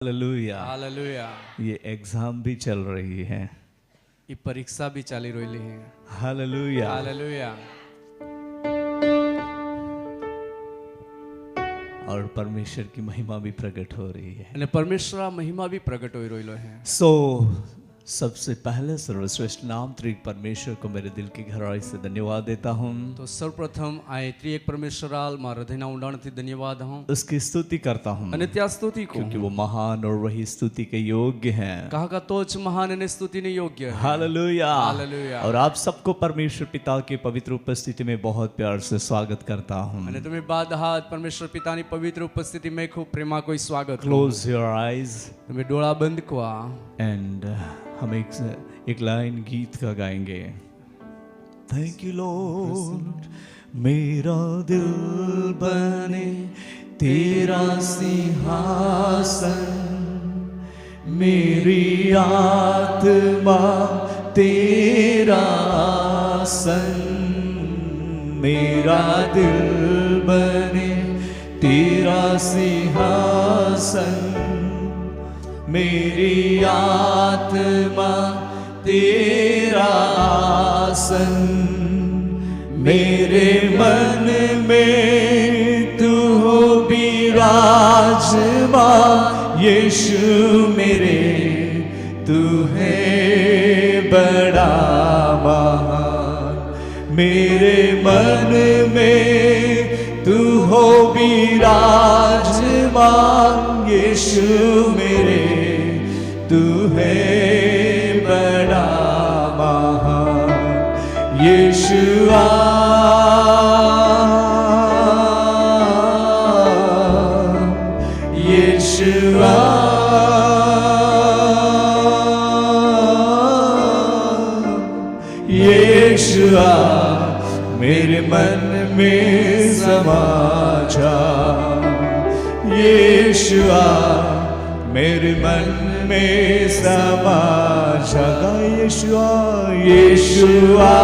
Hallelujah. Hallelujah. ये exam भी चल रही है। ये परीक्षा भी चाली रही है। हालेलुया। हालेलुया। और परमेश्वर की महिमा भी प्रकट हो रही है। અને પરમેશ્વર મહિમા भी प्रकट हो रही है। सो सबसे पहले सर्वश्रेष्ठ नाम त्रिएक परमेश्वर को मेरे दिल की गहराई से धन्यवाद देता हूँ। तो सर्वप्रथम आए त्रिएक परमेश्वराल मां हृदयना ઊંડાણથી धन्यवाद हूँ उसकी स्तुति करता हूँ અને ત્યાં स्तुति को क्योंकि वो महान और वही स्तुति के योग्य हैं। कहा का तो ज महान અને स्तुतिने योग्य है। हालेलुया। हालेलुया। और आप सबको परमेश्वर पिता की पवित्र उपस्थिति में बहुत प्यार से स्वागत करता हूँ। અને તમે બાદ હાથ પરમેશ્વર પિતાની પવિત્ર ઉપસ્થિતિમાં ખૂબ પ્રેમા કોઈ સ્વાગત કરો। Close your eyes તમે ડોળા બંધ કરો and हम एक लाइन गीत का गाएंगे। थैंक यू लॉर्ड, मेरा दिल बने तेरा सिंहासन, मेरी आत्मा तेरा आसन, मेरा दिल बने तेरा सिंहासन, मेरी आत्मा तेरा आसन, मेरे मन में तू हो विराजमान, यीशु मेरे तू है बड़ा महान, मेरे मन में तू हो विराजमान, यीशु मेरे तू है बड़ा महान, यीशुआ यीशुआ यीशुआ मेरे मन में समा जा, यीशुआ मेरे मन में समा जा, यीशुआ यीशुआ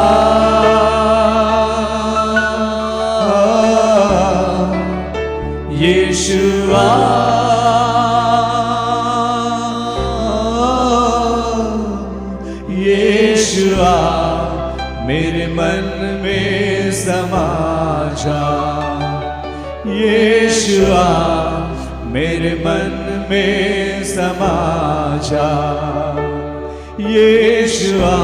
यीशुआ यीशुआ मेरे मन में समा जा, यीशुआ मेरे मन में समा जा, यीशुआ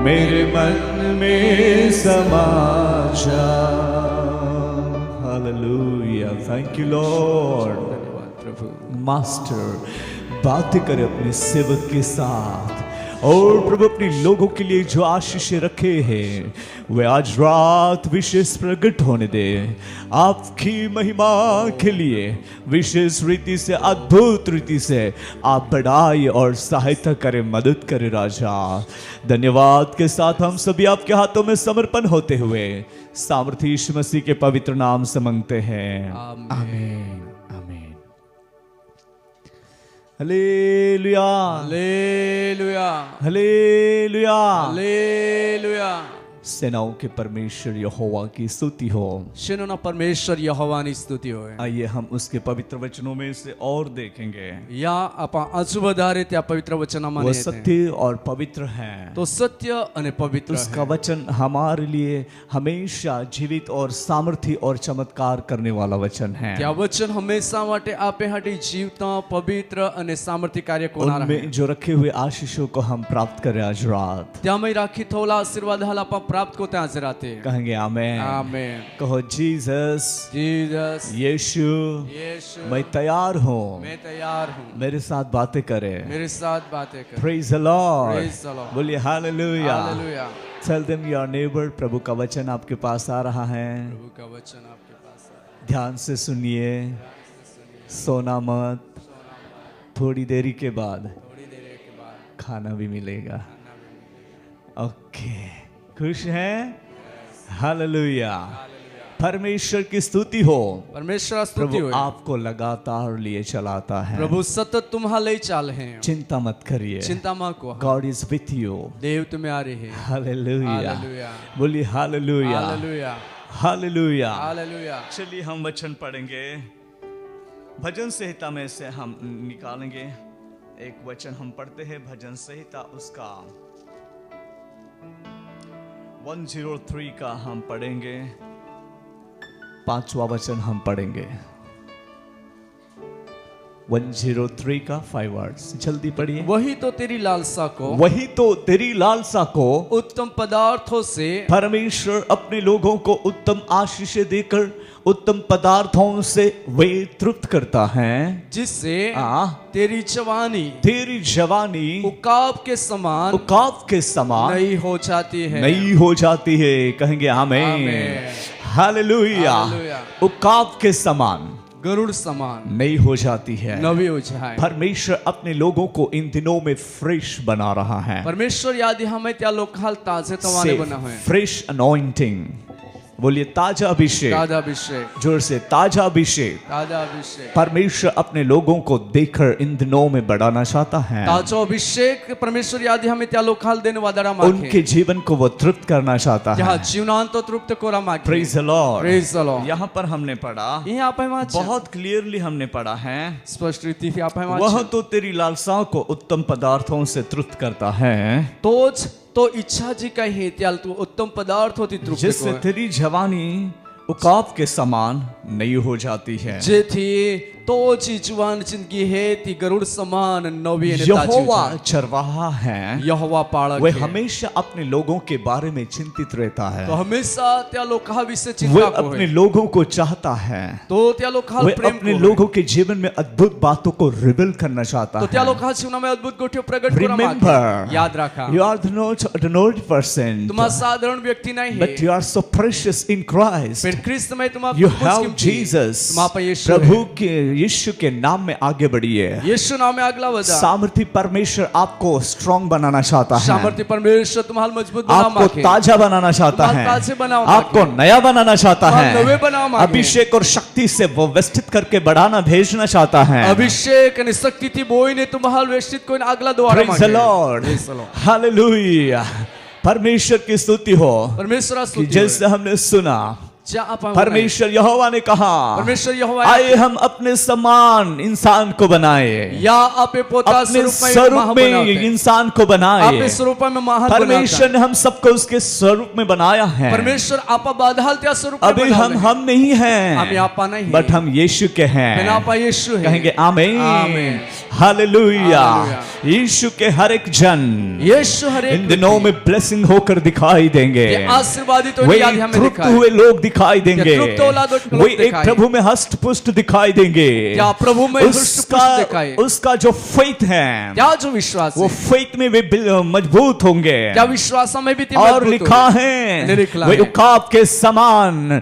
मेरे मन में समा जा। हालेलुया। Thank you Lord. धन्यवाद प्रभु। मास्टर बातें करे अपने सेवक के साथ और प्रभु अपने लोगों के लिए जो आशीष रखे हैं वे आज रात विशेष प्रकट होने दे। आपकी महिमा के लिए विशेष रीति से, अद्भुत रीति से आप बढ़ाई और सहायता करें, मदद करें राजा। धन्यवाद के साथ हम सभी आपके हाथों में समर्पण होते हुए सामर्थ्य यीशु मसीह के पवित्र नाम से मांगते हैं, आमीन आमीन। हालेलुया हालेलुया। हालेलुया। हालेलुया। सेनाओं के परमेश्वर यहोवा की स्तुति हो। सेनोना परमेश्वर यहोवानी स्तुति होय। आइए हम उसके पवित्र वचनों में से और देखेंगे। या आपा हजू વધારે त्या पवित्र वचनाમાં वो सत्य और पवित्र है, तो सत्य અને पवित्र उसका वचन हमारे लिए हमेशा जीवित और सामर्थी और चमत्कार करने वाला वचन है। त्या वचन हमेशा માટે આપે હાટી જીવતા પવિત્ર અને સામर्थ्य કાર્ય કોના રહે। उनमें जो रखे हुए आशीषों को हम प्राप्त करें आज रात। त्यामध्ये राखी थोला आशीर्वाद हाल आपा प्राप्त को त्या आज राते कहेंगे आमेन। आमेन। कहो जीसस, जीसस, यीशु, यीशु, मैं तैयार हूँ, मैं तैयार हूँ, मेरे साथ बातें करे। मेरे साथ बातें कर। Praise the Lord। Praise the Lord। बोलिए हालेलुया। Hallelujah. Tell them your neighbor, प्रभु का वचन आपके पास आ रहा है, प्रभु का वचन आपके पास है। ध्यान से सुनिए, सोना मत, थोड़ी देरी के बाद थोड़ी देर के बाद खाना भी मिलेगा। ओके, खुश हैं? हालेलुया। परमेश्वर की स्तुति हो। परमेश्वर स्तुति प्रभु हो। आपको लगातार लिए चलाता है। प्रभु सतत तुम्हारा ले चाल है। चिंता मत करिए। चिंता मत को। God is with you. देव तुम्हें आ रहे हैं। हालेलुया। हालेलुया। बोलिए हालेलुया। हालेलुया। हालेलुया। हालेलुया। चलिए हम वचन पढ़ेंगे। भजन संहिता में से हम निकालेंगे एक वचन। हम पढ़ते हैं भजन संहिता उसका 103 का हम पढ़ेंगे, 5वां वचन हम पढ़ेंगे। 103 का 5 वर्ड्स, जल्दी पढ़िए। वही तो तेरी लालसा को, वही तो तेरी लालसा को उत्तम पदार्थों से परमेश्वर अपने लोगों को उत्तम आशीषें देकर उत्तम पदार्थों से वे तृप्त करता है, जिससे आ, तेरी जवानी उकाब के समान उकाब के समान नहीं हो जाती है। नहीं हो जाती है। कहेंगे आमीन, आमीन। हालेलुया। हालेलुया। उकाब के समान गरुड़ समान नहीं हो जाती है। नवी हो जाए। परमेश्वर अपने लोगों को इन दिनों में फ्रेश बना रहा है। परमेश्वर यादी हमें त्या लोकाल ताजे तवाने बना है। फ्रेश अनॉइंटिंग, बोलिए ताजा अभिषेक। ताजा अभिषेक, जोर से ताजा अभिषेक। ताजा अभिषेक। परमेश्वर अपने लोगों को देखकर इन दिनों में बढ़ाना चाहता है। ताजो अभिषेक परमेश्वर यादी हमें त्या लोकाल देने वादरा मागे। उनके जीवन को वो तृप्त करना चाहता जहाँ है। जीवनांत तो तृप्त कोरा मागे। Praise the Lord. Praise the Lord. यहाँ पर हमने पढ़ा, यहाँ पे बहुत क्लियरली हमने पढ़ा है, स्पष्ट रीति से आप वह तो तेरी लालसाओं को उत्तम पदार्थों से तृप्त करता है, तोच तो इच्छा जी का ही त्याल तू उत्तम पदार्थ होती तृप्त जिससे तेरी जवानी उकाब के समान नहीं हो जाती है। जे थी तो जी जुवान जिंदगी है ती गरुड़ समान नवी ने यहोवा चरवाहा है, यहोवा पालक वे है। हमेशा अपने लोगों के बारे में चिंतित रहता है। तो हमेशा त्या लोका विषय वे चिंता को अपने है। लोगों को चाहता है। तो त्या लोका वे प्रेम अपने को लोगों के जीवन में अद्भुत बातों को रिवील करना चाहता तो त्या है। लोका जीवन में अद्भुत गोष्टी प्रकट करा Remember, मागे। याद रखा, you are the not ordinary person, तुम साधारण व्यक्ति नहीं है, but you are so precious in Christ. फिर ख्रिस्त में तुम You have Jesus. तुम आप यीशु प्रभु के यीशु के नाम में आगे बढ़िए। यीशु नाम में अगला वजह सामर्थी परमेश्वर आपको स्ट्रॉन्ग बनाना चाहता है। सामर्थ्य परमेश्वर तुम्हारा मजबूत बना आपको मागे। ताजा बनाना चाहता है। तुम्हारा ताजे बनाओ आपको नया बनाना चाहता तुम्हारा नवे है। बनाओ मागे। अभिषेक और शक्ति से वो व्यवस्थित करके बढ़ाना भेजना चाहता है। अभिषेक आणि शक्ती ती बोईने तुम्हाला व्यवस्थित कोण अगला द्वारा Praise the Lord. हालेलुया। परमेश्वर की स्तुति हो। परमेश्वर कि जैसे हमने सुना, परमेश्वर परमेश्वर यहोवा ने कहा, यहोवा आइए हम अपने समान इंसान को बनाए, या आपे पोता अपने स्वरूप में स्वरूप महान में बनाते। इंसान को बनाए। आपे स्वरूप में महान परमेश्वर ने हम सबको उसके स्वरूप में बनाया है। परमेश्वर आपा बादल त्या स्वरूप में अभी हम नहीं हैं, हम आपा नहीं, बट हम यीशु के हैं। आपा यीशु है। कहेंगे आमीन, आमीन। हालेलुया। यीशु के हर एक जन यीशु हर एक इन दिनों में ब्लेसिंग होकर दिखाई देंगे। आशीर्वादित वे तृप्त हुए लोग दिखाई देंगे। वे एक प्रभु में हष्ट पुष्ट दिखाई देंगे। क्या प्रभु में हष्ट पुष्ट दिखाए। उसका जो फेथ है, क्या जो विश्वास वो फेथ में वे मजबूत होंगे। क्या विश्वास में भी और लिखा है वे उकाब के समान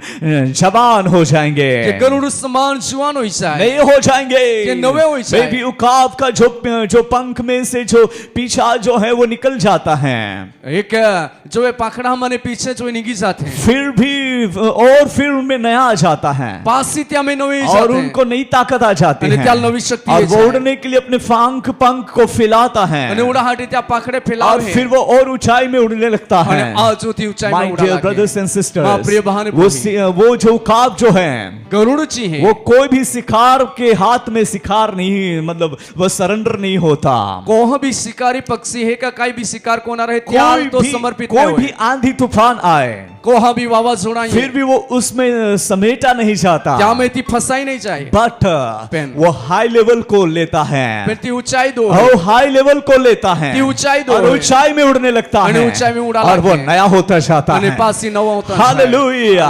जवान हो जाएंगे। गरुड़ समान जुआन हो जाए, नहीं हो जाएंगे, नवे हो जाए। वे भी उकाब का जो पंख में से जो पीछा जो है वो निकल जाता है। एक जो है पाखड़ा माने पीछे जो निगी जाते हैं, फिर भी और फिर उनमें नया आ जाता है। पासित्या में नवी और उनको नई ताकत आ जाती है। नवी शक्ति और वो उड़ने के लिए अपने पंख को फैलाता है। उड़ाहाटी त्या पाखड़े फैलावे और फिर वो और ऊंचाई में उड़ने लगता है। आज होती ऊंचाई में उड़ा डियर ब्रदर्स एंड सिस्टर्स, प्रिय बहन वो जो उकाब जो है गरुड़ जी है, वो कोई भी शिकार के हाथ में शिकार नहीं, मतलब वो सरेंडर नहीं होता। कोह भी शिकारी पक्षी है का काई भी शिकार को ना रहे त्याल तो समर्पित कोई भी आंधी तूफान आए, कोहा भी वावाझोड़ा फिर भी वो उसमें समेटा नहीं जाता, क्या में ती फंसाई नहीं जाए। बट वो हाई लेवल को लेता है। फिर ती ऊंचाई दो, वो हाई लेवल को लेता है, ती ऊंचाई दो, और ऊंचाई में उड़ने लगता है, ऊंचाई में उड़ा और वो नया होता जाता है। पासी नवा होता है। हालेलुया।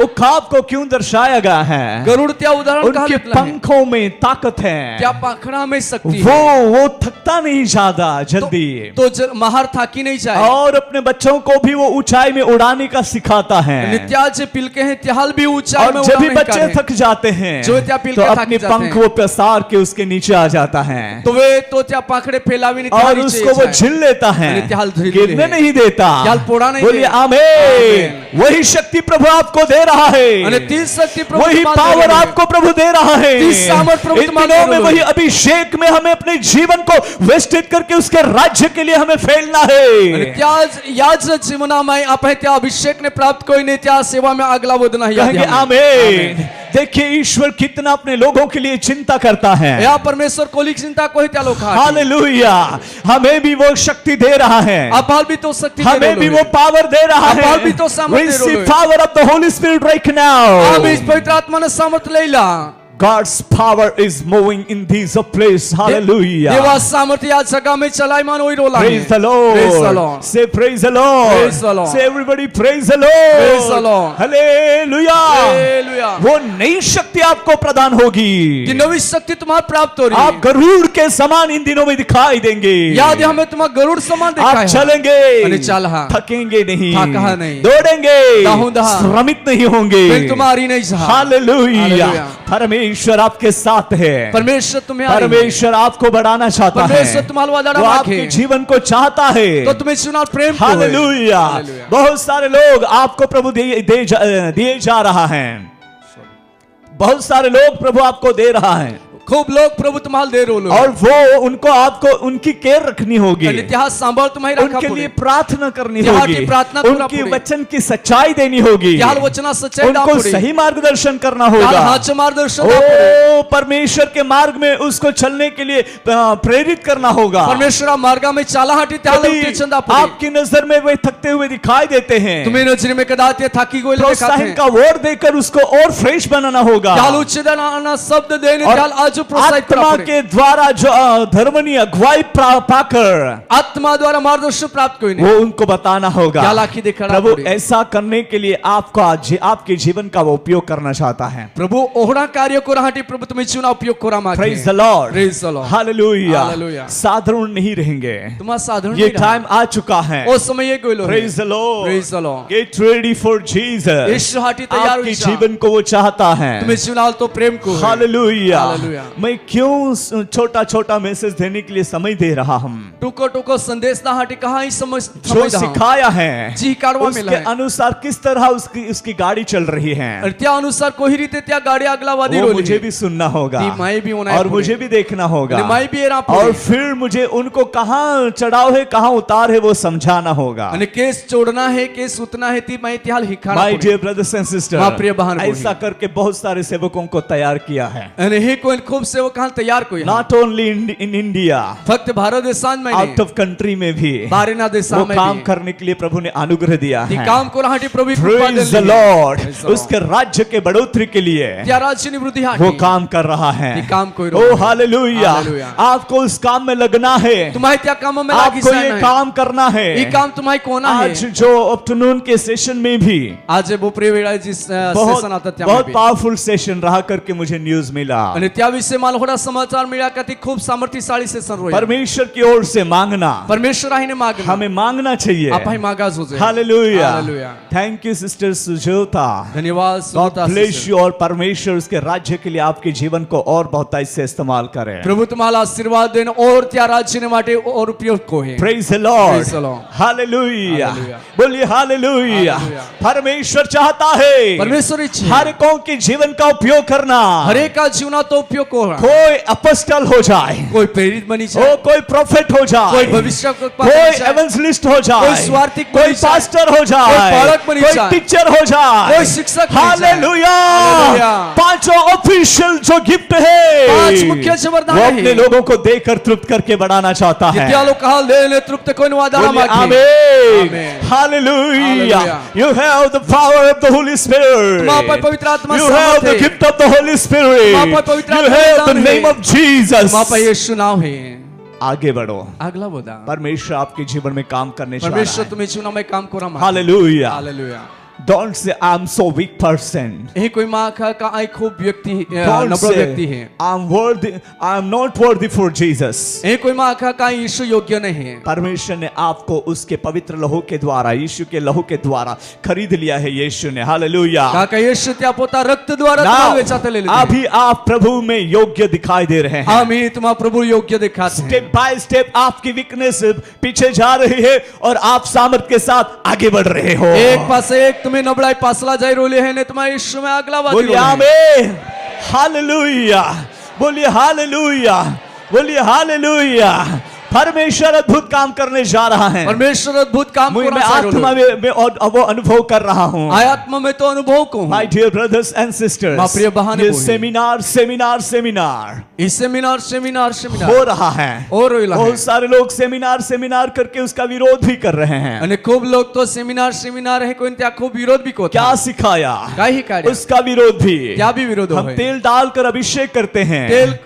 उकाब को क्यों दर्शाया गया है? गरुड़ त्या उदाहरण उनके पंखों में ताकत है, त्या पाखड़ा में शक्ति, वो थकता नहीं ज्यादा जल्दी, तो महार थाकी नहीं जाए। और अपने बच्चों को भी वो ऊंचाई में उड़ाने का सिखाता है। त्याज पिलके हैं त्याल भी ऊंचाई में, जब भी बच्चे थक जाते हैं जो त्या तो अपने पंख वो पसार के उसके नीचे आ जाता है, तो वे तो त्या पाखड़े फैलावी नहीं, और उसको वो झिल लेता है, गिरने नहीं देता। बोलिए आमीन। वही शक्ति प्रभु आपको दे रहा है, वही पावर आपको प्रभु दे रहा है। इन दिनों में वही अभिषेक में हमें अपने जीवन को वेस्टेज करके उसके राज्य के लिए हमें फैलना आणि है। त्याच याच जीवनामध्ये आपण त्या अभिषेकने प्राप्त कोईने त्या सेवा में आगला बोधना कहेंगे आमीन। देखिए ईश्वर कितना अपने लोगों के लिए चिंता करता है। या परमेश्वर कोली चिंता कोई त्या लोक हालेलुया। हमें भी वो शक्ति दे रहा है, आपाल भी तो शक्ती हमें भी वो पावर दे रहा है। आपाल भी तो सामर्थ्य दे Receive रहा है। power of the Holy Spirit right now. आम्ही पवित्र आत्माने सामर्थ्य लईला। God's power is moving in these place. Hallelujah. देवा सामर्थ्य या जगह में चलायमान होई रोला है। Praise the Lord. Praise the Lord. Say praise the Lord. Praise the Lord. Say everybody praise the Lord. Praise the Lord. Hallelujah. Hallelujah. वो नई शक्ति आपको प्रदान होगी। कि नवी शक्ति तुम्हारे प्राप्त हो रही आप गरुड़ के समान इन दिनों में दिखाई देंगे। याद है हमें तुम्हारा गरुड़ समान देखा आप है। चलेंगे, अरे चल हाँ। थकेंगे नहीं, थका नहीं। दौड़ेंगे, दाहुंदा। श्रमित नहीं होंगे। फिर तुम्हारी नहीं सहा। हालेलुया। हालेलुया। परमेश्वर आपके साथ है। परमेश्वर तुम्हें परमेश्वर आपको बढ़ाना चाहता है। परमेश्वर तुम्हारा वादा वो आपके रखे जीवन को चाहता है। तो तुम्हें सुना प्रेम को है। हालेलुया। हालेलुया। बहुत सारे लोग आपको प्रभु दिए जा रहा है। बहुत सारे लोग प्रभु आपको दे रहा है खूब लोग प्रभु तुम्हारे दे रोलो और वो उनको आपको उनकी केयर रखनी होगी। आणि त्या सांभाळ तुम्ही रखा उनके लिए प्रार्थना करनी त्यासाठी होगी, प्रार्थना करा उनकी पुढे। वचन की सच्चाई देनी होगी, त्या वचना सच्चाई दा उनको पुढे सही मार्गदर्शन करना त्या होगा। हाच मार्गदर्शन दा पुढे ओ परमेश्वर के मार्ग में उसको चलने के लिए प्रेरित करना होगा। परमेश्वरा मार्गा में चालाहाटी त्याला कभी उत्तेजन दा पुढे आपकी नजर में वे थकते हुए दिखाई देते हैं, तुम्ही नजरे में कदाचित ये थाकी गोइल दिखाते प्रोत्साहन हैं का वर्ड देकर उसको और फ्रेश बनाना होगा। त्याला उच्चदाना शब्द देने और त्याला आज प्रोत्साहित करा आत्मा पुढे के द्वारा जो धर्मनी अगुवाई पाकर आत्मा द्वारा मार्गदर्शन प्राप्त कोई वो नहीं उनको बताना होगा। त्याला की दिखाना प्रभु पुढे ऐसा करने के लिए आपके जीवन का वो उपयोग करना चाहता है। प्रभु ओहडा कार्य कोराहाटी प्रभु तुम्ही जीवना उपयोग करा मागे Praise the Lord. Praise the Lord. Hallelujah. Hallelujah. साधारण नहीं रहेंगे, तुम्हारा साधारण ये नहीं रहा। टाइम आ चुका है। ओ समय ये गोइलो है Praise the Lord. Praise the Lord. Get ready for Jesus. यीशु हाटी तैयार आपके हुई सा। जीवन को वो चाहता है। तुम्ही जीवनाल तो प्रेम को है। हालेलुया। हालेलुया। मैं क्यों छोटा छोटा मैसेज देने के लिए समय दे रहा हूँ? टुको टुको संदेश दा हाटी कहाँ ही समझ जो सिखाया है जी काढवा मिला उसके है अनुसार किस तरह उसकी गाड़ी चल रही है, और त्या अनुसार कोई रीते त्या गाड़ी अगला वादी वो रोली मुझे भी सुनना होगा ती माई भी होना है और पुढे। मुझे भी देखना होगा आणि माई भी येरा और फिर मुझे उनको कहाँ चढ़ाव है कहाँ उतार है वो समझाना होगा। आणि केस चोड़ना है केस उतना है ती माई त्याल हिखाना माय पुढे। डियर ब्रदर्स एंड सिस्टर, माँ प्रिय बहन बहिणी। ऐसा करके बहुत सारे सेवकों को तैयार किया है। आणि हे कोण खूप सेवक हाल तयार कोई नॉट ओनली इन इंडिया, फक्त भारत देशात में आउट ऑफ कंट्री में भी बारेना देशा वो में काम भी करने के लिए प्रभु ने अनुग्रह दिया ती है। काम कोराहाटी प्रभु कृपा Praise the दिली Lord. Praise the Lord. उसके राज्य के बढ़ोतरी के लिए त्या राज्य निवृत्ति हाटी वो काम कर रहा है। ती काम कोई ओ हालेलुया। हालेलुया। आपको उस काम में लगना है, तुम्हारे त्या काम में लागी आपको ये सान है काम करना है। ये काम तुम्हारे कोना है आज जो आफ्टरनून के सेशन में भी आज बोपरे वेळा जी बहुत सेशन आता त्या बहुत पावरफुल सेशन रहा करके मुझे न्यूज मिला। आणि त्याविषयी मला थोडा समाचार मिळाला का ती खूप सामर्थ्यशाली सेशन रोय परमेश्वर की ओर से मांगना, परमेश्वर आहे ने मागणं हमें मांगना चाहिए। आपण मागाज हो जाए हालेलुया। हालेलुया। Thank you sister Sujata. धन्यवाद God Sunita bless sister। You और परमेश्वर उसके राज्य के लिए आपके जीवन को और बहुतायत से इस्तेमाल करे। प्रभु तुम्हाला आशीर्वाद देन और त्या राज्य ने माटे और उपयोग को है Praise the Lord. Praise the Lord. Hallelujah. Hallelujah. बोलिए हालेलुया। Hallelujah. परमेश्वर चाहता है परमेश्वर इच्छा हर एक के जीवन का उपयोग करना। हर एक का जीवना तो उपयोग को है कोई अपस्टल हो जाए, कोई प्रेरित बनी ओ जाए कोई प्रोफेट हो जाए, कोई भविष्य को कोई एवेंजलिस्ट हो जाए, कोई स्वार्थी कोई बनी जाए, पास्टर हो जाए, कोई पालक बनी कोई जाए, टीचर हो जाए, कोई शिक्षक बनी जाए। हालेलुया। हालेलुया। पांचों ऑफिशियल जो गिफ्ट है पांच मुख्य वरदान वो है। अपने लोगों को देकर तृप्त करके बढ़ाना चाहता है। त्या लोक हाल देने तृप्त कोण वादाला बोलिए मागे आमेन। Amen. Hallelujah. Hallelujah. You have the power of the Holy Spirit. तुम्हारे पवित्र आत्मा You have the सामर्थ्य gift of the Holy Spirit. तुम्हारे पवित्र You आत्मा have the वरदान name है। of Jesus. तुम्हारे यीशु नाम है आगे बढ़ो, अगला बोदा परमेश्वर आपके जीवन में काम करने जा परमेश्वर रहा है। तुम्हें जीवना में काम करा मा Hallelujah. Hallelujah Don't say I'm so weak person. हे कोई माँ का आई खूब व्यक्ति Don't नम्र व्यक्ति है say I'm not worthy for Jesus. हे कोई माँ का यीशु योग्य नहीं है परमेश्वर ने आपको उसके पवित्र लहू के द्वारा, यीशु के लहू के द्वारा खरीद लिया है। यीशु ने हालेलुया। का यीशु त्या पोता रक्त द्वारा तुम्हाला वेचातले अभी आप प्रभु में योग्य दिखाई दे रहे हैं। आम्ही तुम्हाला प्रभु योग्य दिखाते हैं स्टेप बाय स्टेप आपकी वीकनेस पीछे जा रही है और आप सामर्थ के साथ आगे बढ़ रहे हो। एक पास एक तुम्हें नबळाई पासला जाई रोले है ने तुम्हारे यीशु में अगला वादी बोलिए आमीन। हालेलुया। बोलिए हालेलुया। बोलिए हालेलुया। परमेश्वर अद्भुत काम करने जा रहा है। परमेश्वर अद्भुत काम मैं करना चालू आत्मा में और वो अनुभव कर रहा हूँ। आत्मा में तो अनुभव को my dear brothers and sisters, मां प्रिय बहनें ये बहनें, सेमिनार सेमिनार सेमिनार इस सेमिनार सेमिनार सेमिनार हो रहा है और बहुत सारे लोग सेमिनार सेमिनार करके उसका विरोध भी कर रहे हैं। અને ખૂબ લોગ તો સેમિનાર સેમિનાર હે કોઈને ત્યાં ખૂબ વિરોધ બી કોતા क्या सिखाया કાઈ કાઢ્યા उसका विरोध भी। ત્યાં બી વિરોધ हम હોય तेल डालकर अभिषेक करते हैं, તેલ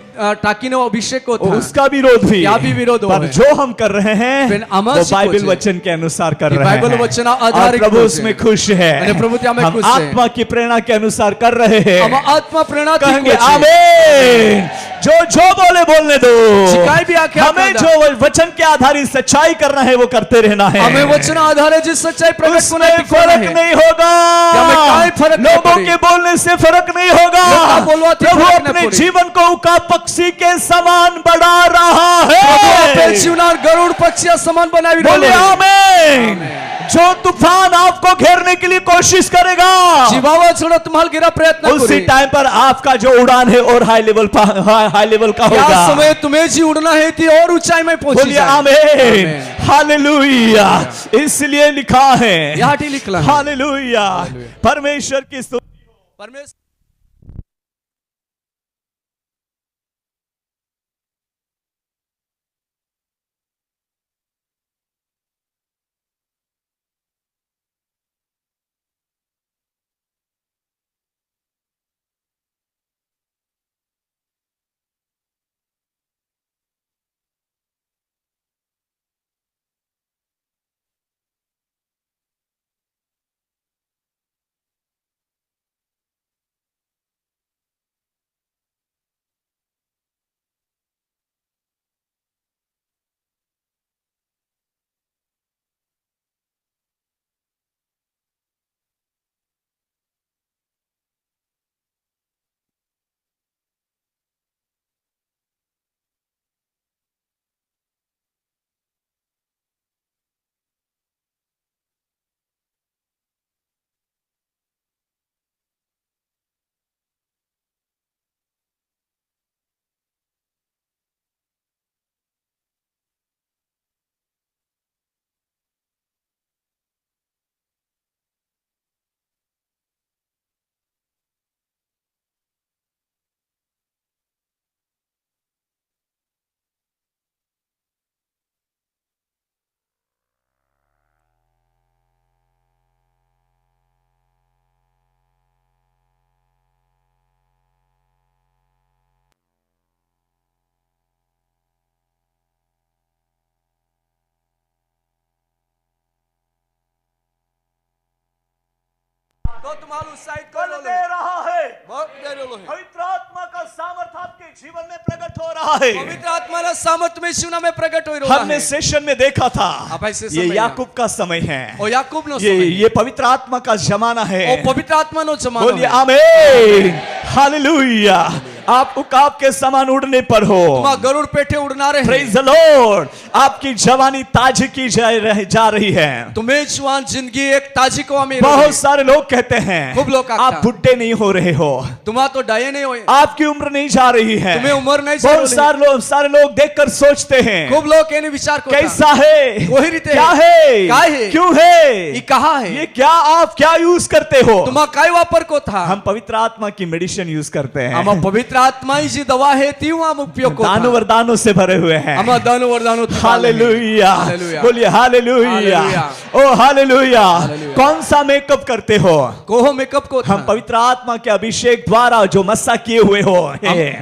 टाकीનો અભિષેક और કોતા उसका विरोध भी। क्या भी विरोध पर है। जो हम कर रहे हैं फिर आमा वो शिको बाइबल छे। वचन के अनुसार कर ये रहे बाइबल हैं वचन और आधारित प्रभु है। उसमें खुश है। અને પ્રભુ ત્યાં અમે हम खुश है। आत्मा की प्रेरणा के अनुसार कर रहे हैं। આમાં આત્મા પ્રેરણા कहेंगे आमीन। जो जो बोले बोलने दो, शिकायत भी आके हमें आपका जो वचन के आधारित सच्चाई करना है वो करते रहना है। અમે વચન આધારે જે સચ્ચાઈ પ્રગટ उसमें કોના फर्क नहीं होगा, हमें कोई फर्क नहीं लोगों पड़ेगा। के बोलने से फर्क नहीं होगा। लोग बोलवाते प्रभु फर्क नहीं अपने पड़ेगा। जीवन को उका पक्षी के समान बढ़ा रहा પ્રભુ આપે है। જીવનાર ગરુડ પક્ષી સમાન બનાવી बोलिए રહ્યો आमीन। जो तूफान आपको घेरने के लिए कोशिश करेगा, જીવાવા છોડો તમારા ઘેરા પ્રયત્ન उसी કરે टाइम पर आपका जो उड़ान है और हाई लेवल का क्या होगा। समय तुम्हें जी उड़ना है थी और ऊंचाई में पहुंची बोलिए जाए आमीन हालेलुया। इसलिए लिखा है यहाँ टी लिखला है हालेलुया, परमेश्वर की स्तुति। परमेश्वर तो तुम्हारा उत्साहित कर लो दे रहा है, बहुत दे लो है पवित्र आत्मा का सामर्थ आपके जीवन में प्रकट हो रहा है। पवित्र आत्मा ना सामर्थ में जीवन में प्रकट हो रहा हमने है सेशन में देखा था अब ऐसे ये समय याकूब का समय है, ओ याकूब नो ये समय ये पवित्र आत्मा का जमाना है। ओ पवित्र आत्मा नो जमाना बोलिए है आमीन हालेलुया। आप उकाब के समान उड़ने पर हो। तुम गरुड़ पेठे उड़ना रहे प्रेज द लॉर्ड। आपकी जवानी ताजी की जा रही है। तुम्हें जवान जिंदगी एक ताजी को हमें बहुत सारे लोग कहते हैं खूब लोग कहते आप हैं। बुढ़े नहीं हो रहे हो, तुम्हारा तो डाये नहीं हो आपकी उम्र नहीं जा रही है। तुम्हें उम्र नहीं बहुत सारे लोग देखकर सोचते हैं खूब लोग कहने विचार को कैसा है, वही रीते क्या है, काय है? क्यों है, ये कहा है ये क्या आप क्या यूज करते हो। तुम्हारा काय वापर को था हम पवित्र आत्मा की मेडिसिन यूज करते हैं। हम पवित्र आत्मा ही जी दवा है ती हम उपयोग को दानों वरदानों से भरे हुए हैं। हम दानो वरदानो हालेलुया हालेलुया बोलिए हालेलुया हालेलुया। ओ हालेलुया। हालेलुया। कौन सा मेकअप करते हो। कोहो मेकअप को हम पवित्र आत्मा के अभिषेक द्वारा जो मस्सा किए हुए हो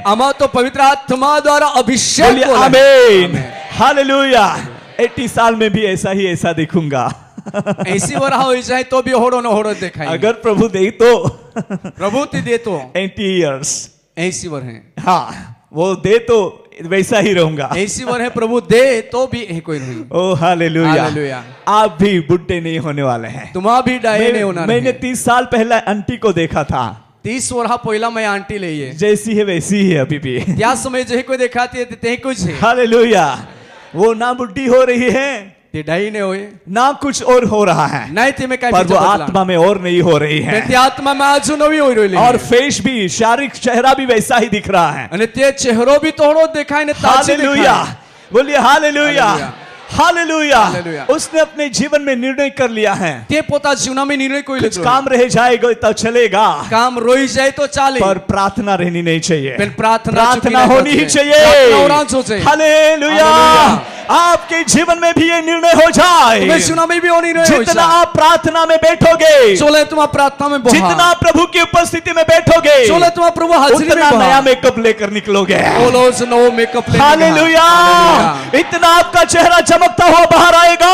हम तो पवित्र आत्मा द्वारा अभिषेक बोलिए को आमीन हालेलुया। 80 साल में भी ऐसा दिखूंगा। ऐसी वर हो जाए तो भी होड़ो न होड़ो दिखाई अगर प्रभु दे तो प्रभु ती दे तो 80 इयर्स ऐसी वर है हाँ वो दे तो वैसा ही रहूंगा। ऐसी वर है प्रभु दे तो भी है कोई नहीं ओ हालेलुया। हालेलुया। आप भी बुढ़े नहीं होने वाले हैं। तुम्हारा भी डाये नहीं होना मैंने 30 साल पहले आंटी को देखा था। 30 वर्ष पहिला मैं आंटी ले है जैसी है वैसी ही है अभी भी। त्या समय जो कोई दिखाती है ते कुछ है हालेलुया। वो ना बुढ़ी हो रही है ते डाई नहीं होए ना कुछ और हो रहा है, नहीं ते में काय पर वो आत्मा में और नहीं हो रही है। ते आत्मा में आजू नवी होई रही और फेस भी शारीरिक चेहरा भी वैसा ही दिख रहा है। અને તે ચહેરો भी तोड़ो दिखाई ने ताजी हालेलुया। बोलिए हालेलुया, हालेलुया। हालेलुया। उसने अपने जीवन में निर्णय कर लिया है, તે પોતા જીવનામાં નિર્ણય કોઈ कुछ લીધો काम रह जाएगा तो चलेगा, કામ રોઈ જાય તો ચાલે पर प्रार्थना रहनी नहीं चाहिए, પણ प्रार्थना प्रार्थना चूकी होनी ही नहीं चाहिए। प्रार्थना होना चाहिए। हालेलुया। हालेलुया। आपके जीवन में भी ये निर्णय हो जाए, તમે જીવનામાં બી એવો નિર્ણય હોય जितना છે आप प्रार्थना में बैठोगे, ચોલે તમા પ્રાર્થનામાં जितना બહા प्रभु की उपस्थिति में बैठोगे, ચોલે તમા પ્રભુ હાજરી उतना में नया बहा मेकअप लेकर निकलोगे। બોલો જ નવો મેકઅપ લઈને हालेलुया। हालेलुया। इतना आपका चेहरा चमकता हुआ बाहर आएगा।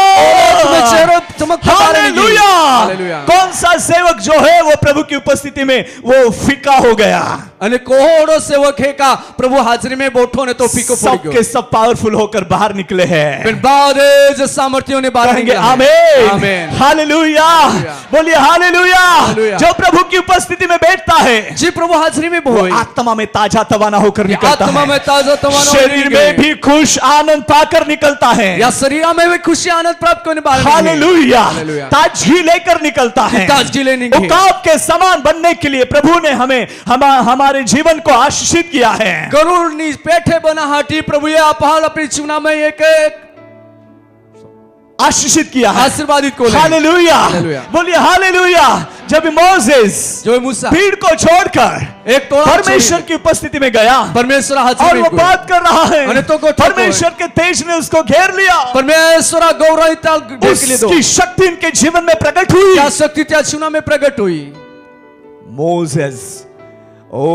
તમે चेहरो चमकता हालेलुया। हालेलुया। कौन सा सेवक जो है वो प्रभु की उपस्थिति में वो फीका हो गया, અને કોહોડો સેવક હે કા પ્રભુ હાજરી में બોઠો ને તો ફીકો પડી सब ગયો के सब पावरफुल होकर बाहर निकले हैं। પણ બારે જ સામર્થ્યોને બહાર कहेंगे નીકળ્યા आमीन, आमीन। हालेलुया। हालेलुया। बोलिए हालेलुया। हालेलुया। जो प्रभु की उपस्थिति में बैठता है જે પ્રભુ હાજરી में वो હોય आत्मा में ताजा तवाना होकर निकलता આત્મા है, में ताजा तवाना शरीर में भी खुश आनंद पाकर निकलता है। या शरीर में भी खुशी आनंद प्राप्त करने बाहर हालेलुया। हालेलुया। ताजगी लेकर निकलता है, ताजगी लेने की। उकाब के समान बनने के लिए प्रभु ने हमारे जीवन को आशीषित किया है। गरुड़ नी पेठे बना हाटी प्रभु ये आप अपनी जीवना में एक आशीषित किया है, आशीर्वादित को ले हालेलुया। हालेलुया। बोलिए हालेलुया। जब मोसेस जो मूसा भीड़ को छोड़कर एक टोला परमेश्वर की उपस्थिति में गया परमेश्वर और हाजिर वो बात कर रहा है, अरे तो को परमेश्वर के तेज ने उसको घेर लिया, परमेश्वर गौरविता देख लिए दो उसकी शक्ति इनके जीवन में प्रकट हुई। क्या शक्ति त्या जीवना में प्रकट हुई। मोसेस ओ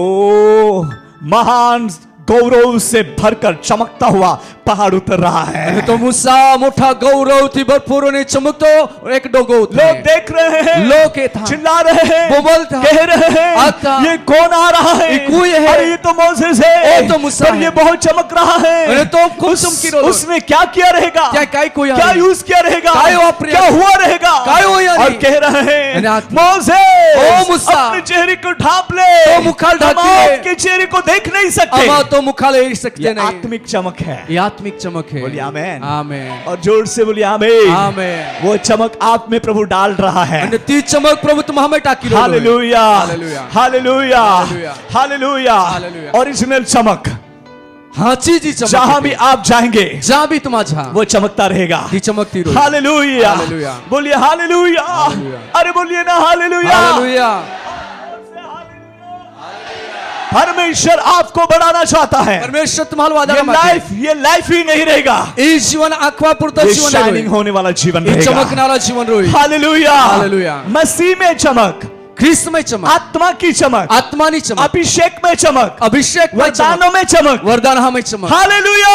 महान गौरव से भरकर चमकता हुआ पहाड़ उतर रहा है। तो मूसा मोटा गौरव थी भरपूर ने चमकतो एक डोगो लोग देख रहे हैं, लोग के था चिल्ला रहे हैं, बोबल था कह रहे हैं आता ये कौन आ रहा है, ये कोई है, अरे ये तो मोसेस है, ये तो मूसा पर है। ये बहुत चमक रहा है। अरे तो खूब चमकी रहो। उसने क्या किया रहेगा, क्या काय कोई क्या है? यूज किया रहेगा, काय वापरे? क्या हुआ रहेगा, काय हो यानी? और कह रहे हैं अरे आत्मा- मोसेस ओ मूसा, अपने चेहरे को ढांप ले, ओ मुखाल ढांप हम ले। आपके चेहरे को देख नहीं सकते। अमा तो मुखाले सकते ये नहीं आत्मिक चमक है। ये आत्मिक चमक है। बोलिए आमेन। आमेन और जोर से बोलिए आमेन। आमेन। वो चमक आप में प्रभु डाल रहा है। અને તી ચમક પ્રભુ તમામે ટાકી લો हालेलुया, हालेलुया। हालेलुया, हालेलुया। हालेलुया। हालेलुया। ओरिजिनल चमक हाची जी चमक जहां भी आप जाएंगे जहां भी तुम जा वो चमकता रहेगा। ती चमकती रहो हालेलुया, हालेलुया। बोलिए हालेलुया। हालेलुया। अरे बोलिए ना हालेलुया। हालेलुया। परमेश्वर आपको बढ़ाना चाहता है। परमेश्वर तुम्हारा वादा ये लाइफ ही नहीं रहेगा, ई जीवन आखवा पुरता ये जीवन शाइनिंग होने वाला जीवन रहेगा। चमकनारा जीवन रोई हालेलुया, हालेलुया। मसीह में चमक, ख्रिस्त में चमक आत्मा की चमक, आत्मानी चमक अभिषेक में चमक, अभिषेक में चमक वरदानों में चमक, वरदान में चमक हालेलुया।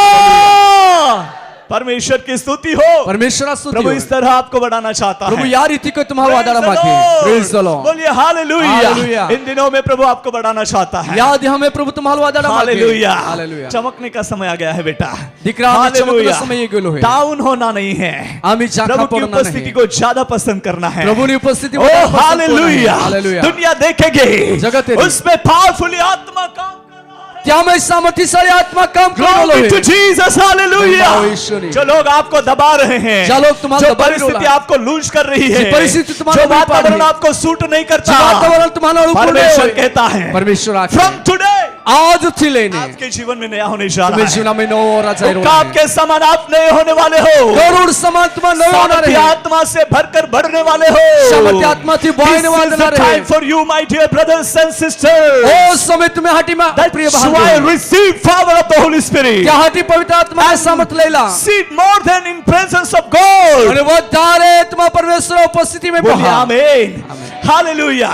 परमेश्वर की स्तुति हो। परमेश्वर स्तुति प्रभु हो। इस तरह आपको बढ़ाना चाहता प्रभु है। या रीति को तुम्हारा वादा Praise the मांगे Lord। प्रेज द लॉर्ड बोलिए हालेलुया। हालेलुया। इन दिनों में प्रभु आपको बढ़ाना चाहता है। याद हमें प्रभु तुम्हारा वादा मांगे हालेलुया। हालेलुया चमकने का समय आ गया है बेटा। दिकरा में चमकने हालेलुया। समय गेलो है डाउन होना नहीं है, आम्ही जाखा प्रभु की पडना उपस्थिति नाही को ज्यादा पसंद करना है। प्रभुनी उपस्थिति ओ हालेलुया। हालेलुया दुनिया देखेगी, जगत तेरी। उसमें पावरफुली आत्मा काम कर रहा है। ત્યાં में सामर्थ्यशाली आत्मा काम कर रहा Glory to है Jesus, हालेलुया। धन्यवाद ईश्वरी। जो लोग आपको दबा रहे हैं, जो लोग तुम्हारे जो दबा रहे परिस्थिति हैं, आपको लूज कर रही है, जो परिस्थिति तुम्हारे जो ऊपर वातावरण है, आपको सूट नहीं करता, वातावरण तुम्हारा ऊपर परमेश्वर है। कहता है परमेश्वर आके फ्रॉम टुडे आज थी लेने आपके जीवन में नया होने जा रहा तुम्हें है। जीवन में नौ और अजाय रो उकाब के समान आप नए होने वाले हो, गरुड़ समान तुम नौ होना सामर्थ्य रहे आत्मा से भरकर बढ़ने वाले हो। सामर्थ्य आत्मा थी बढ़ने वाले ना रहे। Time for you my dear brothers and sisters. Oh समय तुम्हें हाटी में प्रिय That's why बहन receive power of the Holy Spirit. क्या हाटी पवित्र आत्मा के सामर्थ लेला Sit more than in presence of God. और वो दारे तुम परमेश्वर उपस्थिति में बोलिए बहा आमीन, हालेलुया।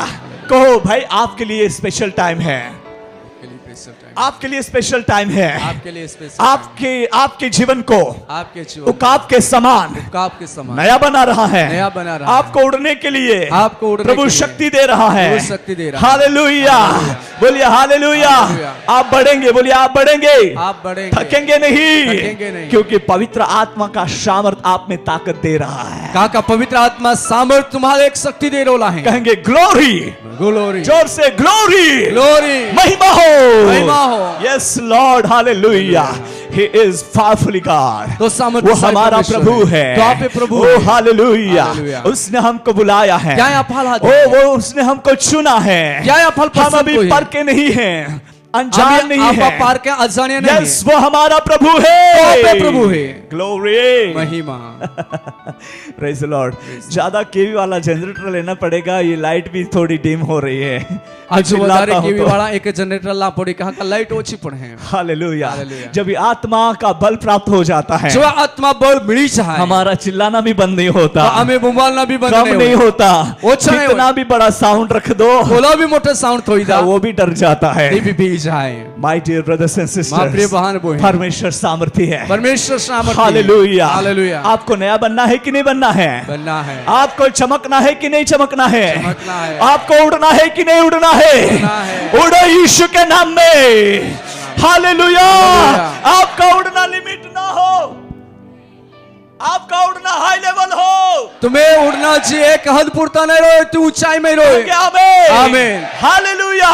कहो भाई आपके लिए स्पेशल टाइम है, आपके लिए स्पेशल टाइम है। आपके लिए स्पेशल आपके जीवन को आपके जीवन उकाब के समान आपके समान नया बना रहा है, नया बना रहा है। आपको उड़ने के लिए आपको उड़ने प्रभु के लिए शक्ति दे रहा है। प्रभु शक्ति दे रहा है। हालेलुया, बोलिए हालेलुया। हालेलुया। आप बढ़ेंगे, बोलिए आप बढ़ेंगे, आप बढ़ेंगे थकेंगे थकेंगे नहीं, नहीं। क्योंकि पवित्र आत्मा का सामर्थ आप में ताकत दे रहा है। काका पवित्र आत्मा सामर्थ तुम्हारे एक शक्ति दे रोला है कहेंगे ग्लोरी, ग्लोरी जोर से ग्लोरी, ग्लोरी महिमा हो, महिमा हो। Yes Lord, hallelujah. He is powerful God, तो सामर्थ वो हमारा प्रभु है, तो आप प्रभु ओ हालेलुया। हालेलुया। उसने हमको बुलाया है, क्या आप फल ओ वो उसने हमको चुना है, क्या आप फल हम पसंद अभी को है? पर के नहीं हैं, अनजान नहीं है। पारके अजाण्या नहीं यस, वो हमारा प्रभु है, तो आपे प्रभु है। ग्लोरी, महिमा। Praise the Lord. ज्यादा केवी वाला जनरेटर लेना पड़ेगा, ये लाइट भी थोड़ी डिम हो रही है। आज વધારે चिल्लाता हूं કેવી तो। વાળા એક जनरेटर ला पड़ी कहा का लाइट ओછી पण है। हालेलुया। हालेलुया। जब ये आत्मा का बल प्राप्त हो जाता है, जो आत्मा बल मिली चाहे हमारा चिल्लाना भी बंद नहीं होता, तो हमें बोलना भी बंद कम नहीं होता, ओछा नहीं कितना भी बड़ा साउंड रख दो, बोला भी मोटा साउंड थोड़ी दा वो भी डर जाता है। ये भी जाए। माय डियर ब्रदर्स एंड मां प्रिय सिस्टर्स, बहन बहन, परमेश्वर सामर्थी है। परमेश्वर सामर्थी। हालेलुया। हालेलुया। आपको नया बनना है कि नहीं बनना है? बनना है। आपको चमकना है कि नहीं चमकना है? चमकना है। आपको उड़ना है कि नहीं उड़ना है? उड़ना है। उड़ो यीशु के नाम में। हालेलुया। हालेलुया। आपका उड़ना लिमिट ना हो, आपका उड़ना हाई लेवल हो। तुम्हें उड़ना चाहिए, एक हद पुरता नहीं रहो, तू ऊंचाई में रहो। आमीन, आमीन। हालेलुया।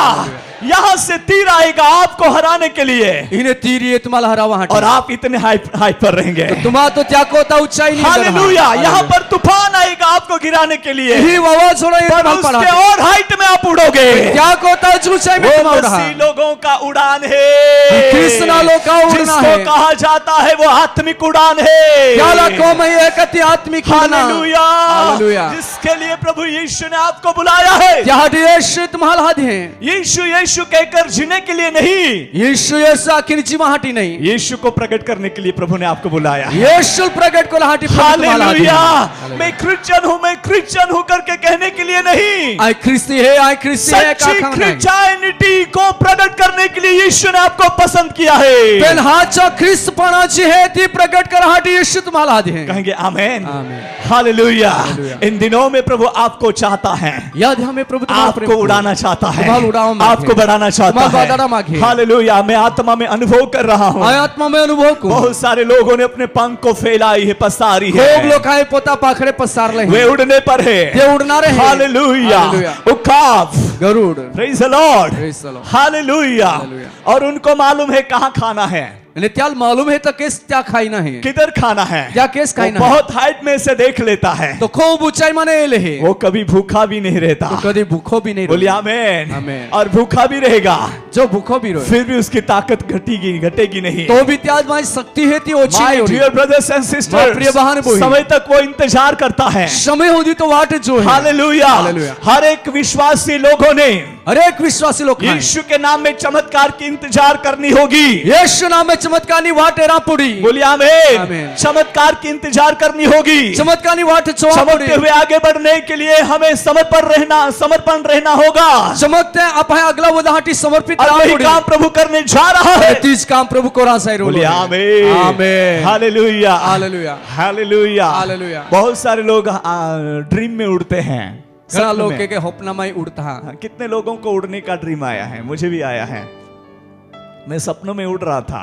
यहाँ से तीर आएगा आपको हराने के लिए, इन्हें तीर ये तुम्हारा हरावा हटे और आप इतने हाई पर रहेंगे। तुम्हारा तो क्या कोता ऊंचाई नहीं। हालेलुया। यहाँ पर तूफान आएगा आपको गिराने के लिए, ही आवाज हो रही पर है उसके और हाइट में आप उड़ोगे। क्या कोता ऊंचाई में तुम वो उड़ रहा। मसीह लोगों का उड़ान है, कृष्णा लोग का उड़ना जिसको है। कहा जाता है वो आत्मिक उड़ान है। क्या लाखों में एक अति आत्मिक उड़ना। हालेलुया। हालेलुया। जिसके लिए प्रभु यीशु ने आपको बुलाया है। यहाँ यीशु तुम्हारा हाथ है। यीशु यीशु कहकर जीने के लिए नहीं, यीशु यीशु आखिर जीवा हाटी नहीं, यीशु को प्रकट करने के लिए प्रभु ने आपको बुलाया है। यीशु प्रकट को हाटी। हालेलुया। मैं क्रिश्चियन हूँ, मैं क्रिश्चियन हूँ करके कहने के लिए नहीं, आई ख्रिस्ती है, आई ख्रिस्ती है। सच्ची क्रिश्चियनिटी को प्रकट करने के लिए यीशु ने आपको पसंद किया है। पेन हाचा ख्रिस्त पणाची है ती प्रकट कर हाटी यीशु तुम्हारा हाथ है। कहेंगे आमेन। आमीन। हालेलुया। हालेलुया। इन दिनों में प्रभु आपको चाहता है, याद हमें प्रभु आपको उड़ाना चाहता है, तुम्हारा उड़ाओ मांगे। आपको बढ़ाना चाहता तुम्हारा है। बढ़ाना मांगे। हालेलुया। मैं आत्मा में अनुभव कर रहा हूँ, आय आत्मा में अनुभव को बहुत सारे लोगों ने अपने पंख को फैलाई है, पसारी खूब है, लोग आए पोता पाखड़े पसार ले वे उड़ने पर है। ये उड़ना रहे। हालेलुया। हालेलुया। उकाब, गरुड़। Praise the Lord. Praise the Lord. हालेलुया। हालेलुया। और उनको मालूम है कहाँ खाना है, त्याल मालूम है तो केस क्या खाईना है, किधर खाना है। क्या केस वो खाईना बहुत हाइट में से देख लेता है, तो खूब ऊंचाई माने ले है, वो कभी भूखा भी नहीं रहता। तो कभी भूखो भी नहीं बोलिए रहे। आमेन। आमेन। और भूखा भी रहेगा, जो भूखो भी रहे फिर भी उसकी ताकत घटेगी नहीं। तो भी त्याज माई शक्ति है ती ओछी My नहीं हो रही। dear brothers and मां प्रिय बहन sisters, बहन, समय तक वो इंतजार करता है। समय होगी तो वाट जो है। हालेलुया। हालेलुया। हर एक विश्वासी लोगों ने हर एक विश्वासी लोग खाएं। यीशु के नाम में चमत्कार की इंतजार करनी होगी। यीशु नाम में चमत्कार नी वाट एरा पुड़ी। बोलिए आमेन। आमेन। चमत्कार की इंतजार करनी होगी। चमत्कार नी वाट चोआ पुड़ी। चमकते हुए आगे बढ़ने के लिए हमें समर्पण रहना होगा। चमकते आप है अगला वदाहटी समर्पित और राम वही पुड़ी। काम प्रभु करने जा रहा है। तीज काम प्रभु को रासाई रोलो बोलिए है। आमेन। आमेन। हालेलुया। हालेलुया। हालेलुया। हालेलुया। बहुत सारे लोग ड्रीम में उड़ते हैं, घना सपने लोग में। के होपना में उड़ता है। हाँ, कितने लोगों को उड़ने का ड्रीम आया है, मुझे भी आया है। मैं सपनों में उड़ रहा था,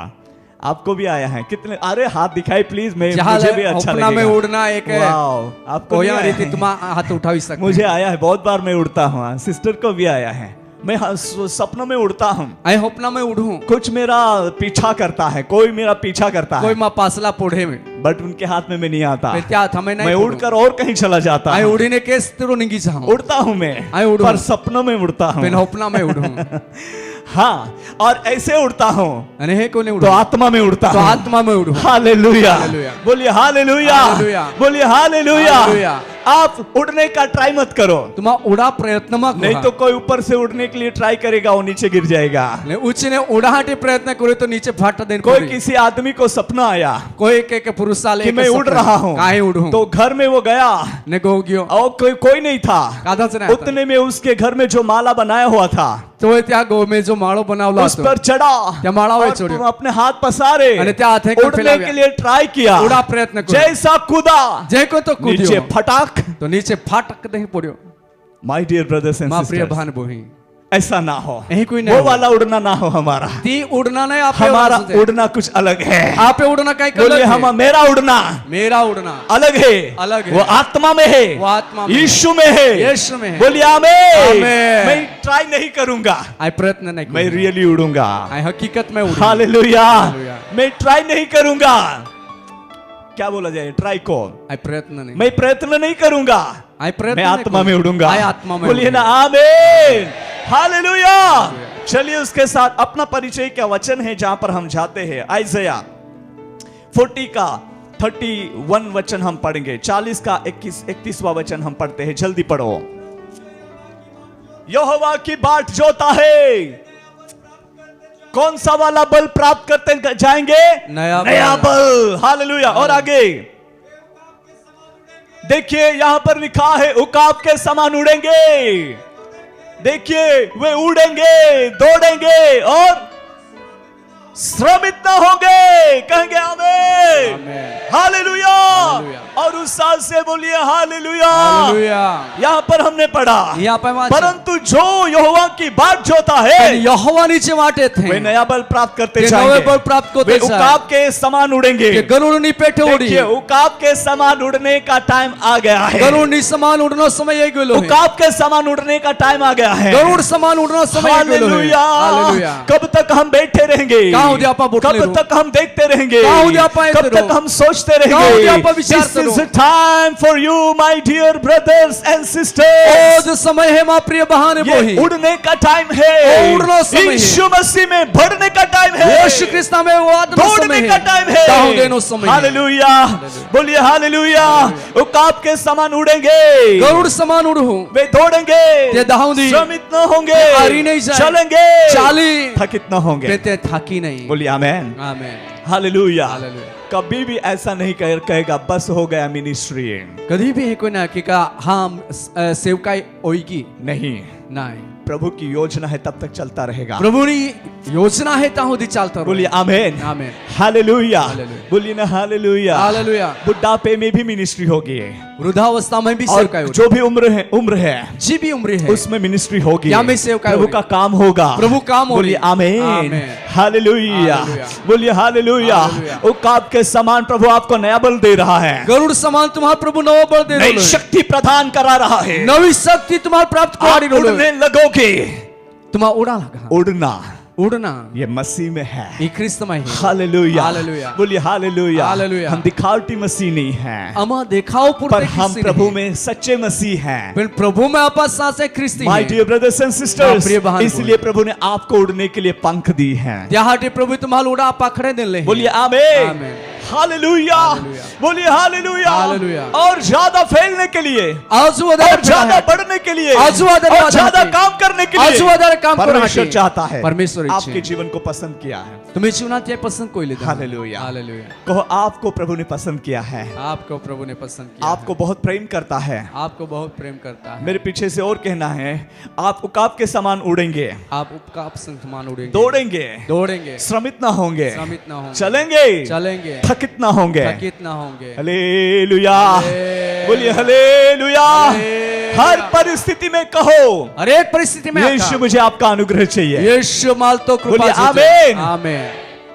आपको भी आया है कितने? अरे हाथ दिखाई प्लीज, मुझे भी अच्छा होपना में लगेगा। उड़ना एक है। वाओ, आपको भी कोई आया रीति है? तुम हाथ उठाई सकते। मुझे आया है, बहुत बार मैं उड़ता हूँ, सिस्टर को भी आया है। मैं सपनों में उड़ता हूँ, आई होपना में उड़ूं। कुछ मेरा पीछा करता है, कोई मेरा पीछा करता कोई है, माँ पासला पोढ़े में बट उनके हाथ में मैं नहीं आता। फिर क्या हमें नहीं मैं उड़कर और कहीं चला जाता आई हूँ। उड़ी ने केस तेरो निगी जाऊं। उड़ता हूँ मैं, आई उड़ूं। पर सपनों में उड़ता फिर हूँ। होपना में उड़ूं। हाँ, और ऐसे उड़ता हूँ अने है को नहीं तो उड़ूं। आत्मा में उड़ता तो हूँ। आत्मा में उड़ूं। हालेलुया। हालेलुया। बोलिए हालेलुया। हालेलुया। बोलिए हालेलुया। हालेलुया। आप उड़ने का ट्राई मत करो, तुम उड़ा प्रयत्न मत नहीं तो कोई ऊपर से उड़ने के लिए ट्राई करेगा, वो नीचे गिर जाएगा। उच्च ने उड़ाहटी प्रयत्न करे तो नीचे फाटा देन कोई किसी आदमी को सपना आया कोई के पुरुष साले कि मैं उड़ रहा हूँ, काहे उड़ूं तो घर में वो गया ने गो गयो और कोई नहीं था। कादा से उतने में उसके घर में जो माला बनाया हुआ था, तो त्या गो में जो माळो बनावला उस पर चढ़ा, त्या माळावर और चढ्यो अपने हाथ पसारे, आणि त्या हाथे का उड़ने फैलाव्या। के लिए ट्राई किया, उड़ा प्रयत्न करो जैसा कूदा जय को तो नीचे कूदियो फटाक। तो नीचे फाटक दही पड़ियो। माय डियर ब्रदर्स एंड मां प्रिय सिस्टर्स, बहन बोही ऐसा ना हो, यही कोई नहीं वो हो। वाला उड़ना ना हो हमारा। ती उड़ना नहीं आप हमारा उड़ना कुछ अलग है। आप उड़ना कहीं बोलिए हम, मेरा उड़ना मेरा उड़ना अलग है, अलग है। वो आत्मा में है, वो आत्मा में यीशु में है, यीशु में है। बोलिए आमेन। आमेन। मैं ट्राई नहीं करूंगा, आई प्रयत्न नहीं मैं करूं। रियली उड़ूंगा। आई हकीकत में उड़ूं। हालेलुया। हालेलुया। मैं ट्राई नहीं करूंगा, क्या बोला जाए, ट्राई को आई प्रयत्न नहीं मैं प्रयत्न नहीं करूंगा, आई प्रयत्न मैं नहीं आत्मा करूं। में उड़ूंगा। आई आत्मा में बोलिए ना उड़ूंगा। आमेन। हालेलुया। चलिए उसके साथ अपना परिचय क्या वचन है जहां पर हम जाते हैं। आइज़या 40 का 31 वचन हम पढ़ेंगे। 40 का 31वां वचन हम पढ़ते हैं। जल्दी पढ़ो। यहोवा की बाट जोता है, कौन सा वाला बल प्राप्त करते जाएंगे? नया बल। हालेलुया। और आगे देखिए यहां पर लिखा है उकाब के समान उड़ेंगे। देखिए वे उड़ेंगे, दौड़ेंगे और श्रमित न होंगे। कहेंगे आमीन, हालेलुया। और उस साल से बोलिए हालेलुया। यहाँ पर हमने पढ़ा, परंतु जो यहोवा की बाट जोता है, यहोवानी जे वाटे थे वे नया बल प्राप्त करते जाएंगे। बल प्राप्त करते वे उकाब के समान उड़ेंगे। गरुड़नी पेटे उड़ी। देखिए उकाब के समान उड़ने का टाइम आ गया है। गरुड़नी समान उड़ना समय आ गयो है। उकाब के समान उड़ने का टाइम आ गया है। गरुड़ समान उड़ना समय आ गयो है। हालेलुया। कब तक हम बैठे रहेंगे? कब तक हम देखते रहेंगे? कब तक हम सोचते रहेंगे? This is a time for you, my dear brothers and sisters. जो समय है मां प्रिय बहन ये उड़ने का टाइम है। उड़ना समय है। यीशु मसीह में बढ़ने का टाइम है। यीशु क्रिस्त में दौड़ने का टाइम है। हालेलुया। बोलिए हालेलुया। उकाब के समान उड़ेंगे, गरुड़ समान उड़ू। वे दौड़ेंगे, श्रमित न होंगे, चलेंगे, चाली थकित न होंगे। थकी नहीं। बोलिए आमेन, आमेन, हालेलुया। कभी भी ऐसा नहीं कहेगा बस हो गया मिनिस्ट्री। कभी भी कोई ना कि हम सेवकाई होगी नहीं। प्रभु की योजना है तब तक चलता रहेगा। प्रभु की योजना है ताहुदी चलता। बोलिए आमेन, आमेन, हालेलुया। बोलिए ना हालेलुया। हालेलुया। बुढ़ापे में भी मिनिस्ट्री होगी, वृद्धावस्था में भी सेवकाई होगी। जो भी उम्र है जी भी उम्र है उसमें मिनिस्ट्री होगी। या में सेवकाई प्रभु का काम होगा। प्रभु काम होगी। बोलिए आमेन, हालेलुया। बोलिए हालेलुया। उकाब के समान प्रभु आपको नया बल दे रहा है। गरुड़ समान तुम्हारा प्रभु नया बल दे रहा है। नई शक्ति प्रदान करा रहा है। नवी शक्ति तुम्हारा प्राप्त करा रही है। उड़ने लगोगे। तुम्हारा उड़ा लगा। उड़ना ये मसीह में है, ये ख्रिस्त में है। हालेलुया। हालेलुया। बोलिए हालेलुया। हालेलुया। हम दिखावटी मसीह नहीं हैं, अमा दिखाओ पर हम प्रभु में सच्चे मसीह हैं। प्रभु में आपस सासे ख्रिस्ती हैं। My dear brothers and sisters, इसलिए प्रभु ने आपको उड़ने के लिए पंख दी हैं। त्याहाटे प्रभु तुम्हारा उड़ा पकड़े दिन ले। बोलिए आमीन, हालेलुया। बोलिए हालेलुया। और ज्यादा फैलने के लिए, और ज्यादा बढ़ने के लिए, और ज्यादा काम करने के लिए परमेश्वर चाहता है। परमेश्वर आपके जीवन को पसंद किया है। तुम्हें जीवनात पसंद कोई लेता। हालेलुया। हालेलुया। कहो आपको प्रभु ने पसंद किया है। आपको प्रभु ने पसंद किया। आपको बहुत प्रेम करता है। आपको बहुत प्रेम करता है। मेरे पीछे से और कहना है, आप उकाब के समान उड़ेंगे। आप उकाब के समान उड़ेंगे, दौड़ेंगे, श्रमित ना होंगे, चलेंगे, थकित ना होंगे। हालेलुया। बोलिए हालेलुया। हर परिस्थिति में कहो, हर एक परिस्थिति में यीशु मुझे आपका अनुग्रह चाहिए। यीशु माल तो कृपा। आमीन, आमीन।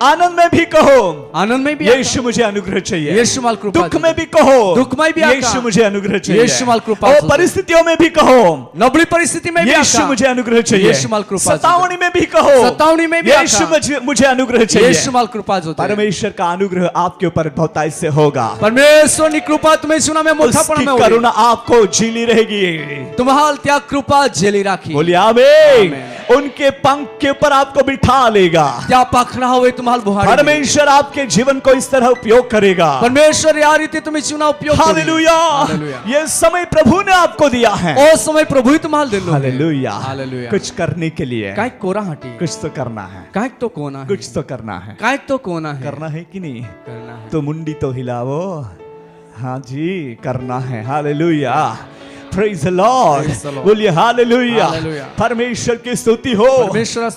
आनंद में भी कहो, आनंद में भी यीशु मुझे अनुग्रह चाहिए। यीशु माल कृपा। दुख में भी कहो, दुख में भी यीशु मुझे अनुग्रह चाहिए। यीशु माल कृपा। और परिस्थितियों में भी कहो, नबली परिस्थिति में भी यीशु मुझे अनुग्रह चाहिए। यीशु माल कृपा। सतावनी में भी कहो, सतावनी में भी यीशु मुझे अनुग्रह चाहिए। यीशु माल कृपा। परमेश्वर का अनुग्रह आपके ऊपर बहुताई से होगा। परमेश्वर की कृपा तुम्हें सुना में मोटापन में करुणा आपको झीली रहेगी। तुम्हारा त्या कृपा झेली राखी। बोलिए आमीन। उनके पंख के ऊपर आपको बिठा लेगा। क्या पकड़ा हुए तुम्हारा बुहारी। परमेश्वर आपके जीवन को इस तरह उपयोग करेगा। परमेश्वर यार रीति तुम्हें चुना उपयोग। हालेलुया। ये समय प्रभु ने आपको दिया है। ओ समय प्रभु ही तुम्हारा दे लो। हालेलुया। हालेलुया। कुछ करने के लिए काय कोरा हटी, कुछ तो करना है। काय तो कोना है, कुछ तो करना है। काय तो कोना है, करना है कि नहीं करना है। तो मुंडी तो हिलाओ। हाँ जी, करना है। हालेलुया। Praise the Lord. बोलिए हालेलुया। परमेश्वर की स्तुति हो।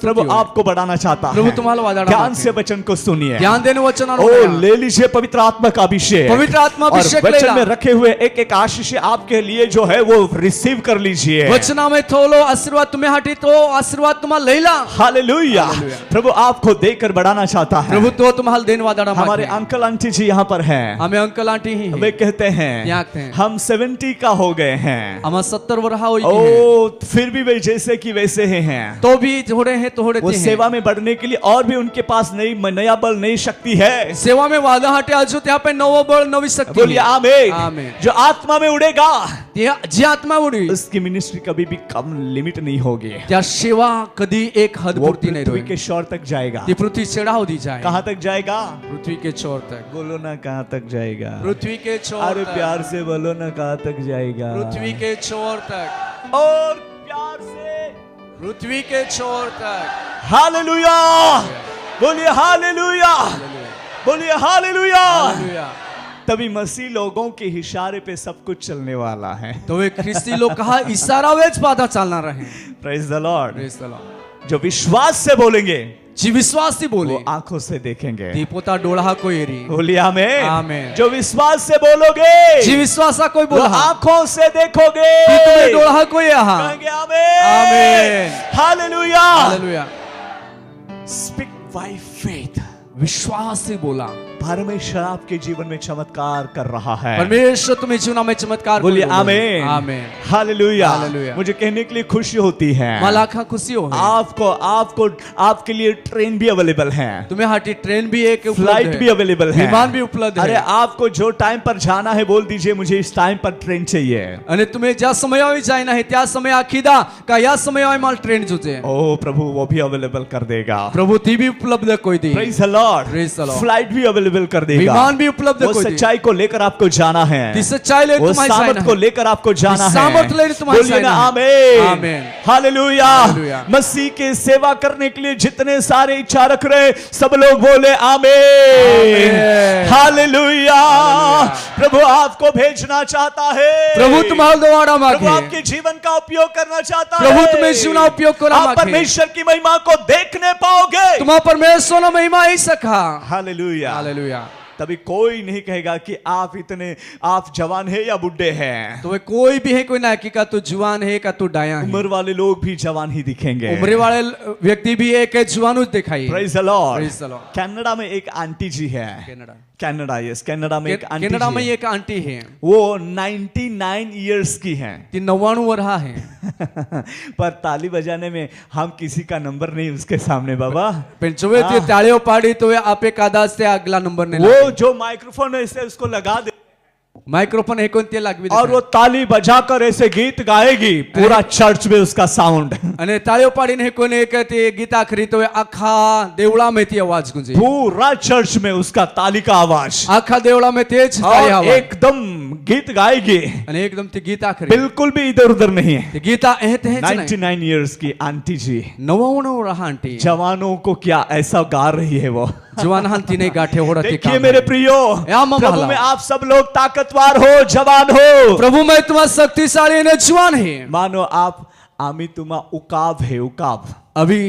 प्रभु आपको बढ़ाना चाहता है। प्रभु तुम्हारा ध्यान से वचन को सुनिए। ध्यान देने वचन। ओ ले लीजिए पवित्र आत्मा का अभिषेक। पवित्र आत्मा अभिषेक वचन में रखे हुए एक एक आशीष आपके लिए जो है वो रिसीव कर लीजिए। वचना में थोलो आशीर्वाद तुम्हें हटी तो आशीर्वाद तुम्हारा लेला। हालेलुया। प्रभु आपको देकर बढ़ाना चाहता है। प्रभु तो तुम्हारा देने वादा। हमारे अंकल आंटी जी यहाँ पर हैं। हमें अंकल आंटी ही वे कहते हैं हम 70 का हो गए हैं। हैं, આમાં 17 વર્ષ હોય કે ओ फिर भी वे जैसे कि वैसे ही हैं। તો भी थोड़े हैं थोड़े वो ते हैं सेवा में बढ़ने के लिए और भी उनके पास नया बल नई शक्ति है। સેવા में વાદા હાટે આજુ ત્યાં पे નવો બળ નવી શક્તિ बोलिए आमीन। आमीन। जो आत्मा में उड़ेगा જે આત્મા ઉડી उसकी मिनिस्ट्री कभी भी कम लिमिट नहीं होगी। ત્યાં સેવા કદી એક હદ वो પૂરતી નહીં पृथ्वी રહે के शोर तक जाएगा। તે પૃથ્વી છેડા સુધી જાય कहाँ तक जाएगा? પૃથ्वी के छोर तक बोलो ना कहाँ तक जाएगा? पृथ्वी के छोर अरे तक प्यार से बोलो ना कहाँ तक जाएगा? पृथ्वी के छोर तक और प्यार से पृथ्वी के छोर तक हालेलुया। बोलिए हालेलुया। बोलिए हालेलुया। हालेलुया। तभी मसीह लोगों के इशारे पे सब कुछ चलने वाला है। तो वे ख्रिस्ती लोग कहा इशारा वेच पाता चालना रहे praise the Lord. Praise the Lord। जो विश्वास से बोलेंगे जी विश्वास से बोले वो आंखों से देखेंगे। ती पोता डोळा को एरी बोलिए आमीन। आमीन। जो विश्वास से बोलोगे जी विश्वासा कोई वो बोला आंखों से देखोगे। ती तुम्हें डोळा को यहाँ कहेंगे आमीन। आमीन। Hallelujah. Hallelujah. Speak by faith. विश्वास से बोला परमेश्वर आपके जीवन में चमत्कार कर रहा है। परमेश्वर तुम्हें जीवन में चमत्कार बोलिए करेगा। आमीन। आमीन। हालेलुया। हालेलुया। मुझे कहने के लिए खुशी होती है मलाखा खुशी हो है। आपको आपको आपके लिए ट्रेन भी अवेलेबल है, तुम्हें हाटी ट्रेन भी एक उपलब्ध फ्लाइट है। भी अवेलेबल है, विमान भी उपलब्ध अरे है। आपको जो टाइम पर जाना है बोल दीजिए मुझे इस टाइम पर ट्रेन चाहिए। અને तुम्हें ज्या समय जाए ना है त्या समय आखीदा का या समय माल ट्रेन जुजे ओ प्रभु वो भी अवेलेबल कर देगा। प्रभु ती भी उपलब्ध कोई दी praise the Lord. Praise the Lord। Flight भी अवेलेबल कर देगा। विमान भी उपलब्ध वो कोई दी सच्चाई को लेकर आपको जाना है, ती सच्चाई ले वो तुम्हारी सामर्थ जाना को है। लेकर आपको जाना है। सामर्थ लेकर तुम्हारी बोलिए ना जाना है। आमीन। आमीन। हालेलुया। हालेलुया। मसीह के सेवा करने के लिए जितने सारे इच्छा रख रहे सब लोग बोले आमीन। आमीन। हालेलुया। प्रभु आपको भेजना चाहता है। प्रभु तुम्हारा द्वारा प्रभु मांगे आपके जीवन का उपयोग करना चाहता है। प्रभु तुम्हें जीवन उपयोग करा आप मांगे परमेश्वर की महिमा को देखने पाओगे। तुम्हारा परमेश्वर ने महिमा ही सखा हालेलुया। हालेलुया। तभी कोई नहीं कहेगा कि आप जवान है या बुढ़े हैं। तो वे कोई भी है कोई ना कि का तू जुआन है का तू डाया है उम्र वाले लोग भी जवान ही दिखेंगे। उम्र वाले व्यक्ति भी एक जुआन दिखाई praise the Lord. Praise the Lord। Canada में एक आंटी जी है। कनाडा कनाडा यस कनाडा में एक आंटी कनाडा में जी है। एक आंटी है वो 99 इयर्स की हैं। ती 99 वर्षा है पर ताली बजाने में हम किसी का नंबर नहीं उसके सामने बाबा। पण जो वे ते तालियों पाड़ी तो वे आपे कादा से अगला नंबर ने वो जो माइक्रोफोन है इसे उसको लगा दे माइक्रोफोन है कोणते लागवी और वो ताली बजाकर ऐसे गीत गाएगी पूरा चर्च में उसका साउंड। અને તાળીઓ પાડીને કોને એક તે ગીત આખરી તો આખા દેવળામાં તે અવાજ ગુંજે पूरा चर्च में उसका ताली का आवाज આખા દેવળામાં તેજ તાળી और આવાજ एकदम गीत गाएगी, અને એકદમ તે ગીત આખરી बिल्कुल भी इधर उधर नहीं है। તે ગીત એહતે હે જ નહીં 99 इयर्स की आंटी जी 99 रहा आंटी जवानों को क्या ऐसा गा रही है वो। જવાન હાલતી નહીં ગાંઠે હોડતી देखिए मेरे प्रियो या मम्मा प्रभु लाओ। में आप सब लोग ताकतवर हो, जवान हो। પ્રભુ મેં तुम्हारा शक्तिशाली અને જવાન है मानो आप आमी तुम्हा उकाब है उकाब। अभी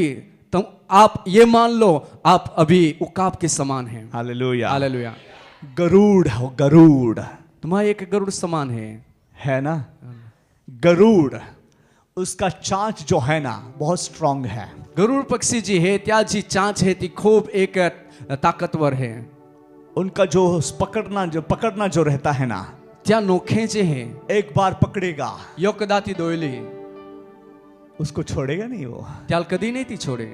तुम आप ये मान लो आप अभी उकाब के समान हैं हालेलुया। हालेलुया गरुड़ हो गरुड़ तुम्हारा एक गरुड़ समान है ना। गरुड़ उसका चांच जो है ना बहुत स्ट्रांग है। गरुड़ पक्षी जी है त्या जी चांच है ती खूब एक ताकतवर है उनका जो पकड़ना जो रहता है ना, त्या नोखे जे है एक बार पकड़ेगा यो कदाती दोयली उसको छोड़ेगा नहीं वो। त्याल कदी नहीं ती छोड़े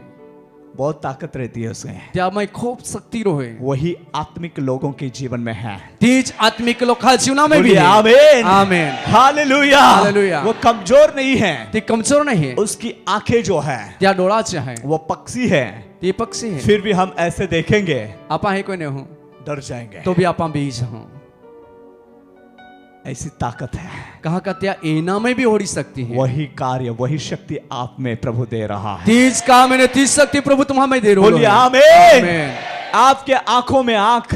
बहुत ताकत रहती है उसमें। त्या मैं खूब शक्ति रोहे वही आत्मिक लोगों के जीवन में है। तीज आत्मिक लोखा जीवना में भी बोलिए है आमीन आमीन हालेलुया। हालेलुया। वो कमजोर नहीं है, ती कमजोर नहीं है उसकी आंखें जो है त्या डोळा जे है वो पक्षी है, ती पक्षी है फिर भी हम ऐसे देखेंगे आपा है कोई नहीं हो डर जाएंगे। तो भी आपा बीज हो ऐसी ताकत है। कहा का त्या एना में भी होड़ी सकती है वही कार्य वही शक्ति आप में प्रभु दे रहा है। तीज का मैंने तीज शक्ति प्रभु तुम्हारा में दे रहा बोलिए आमीन। आपके आंखों में आंख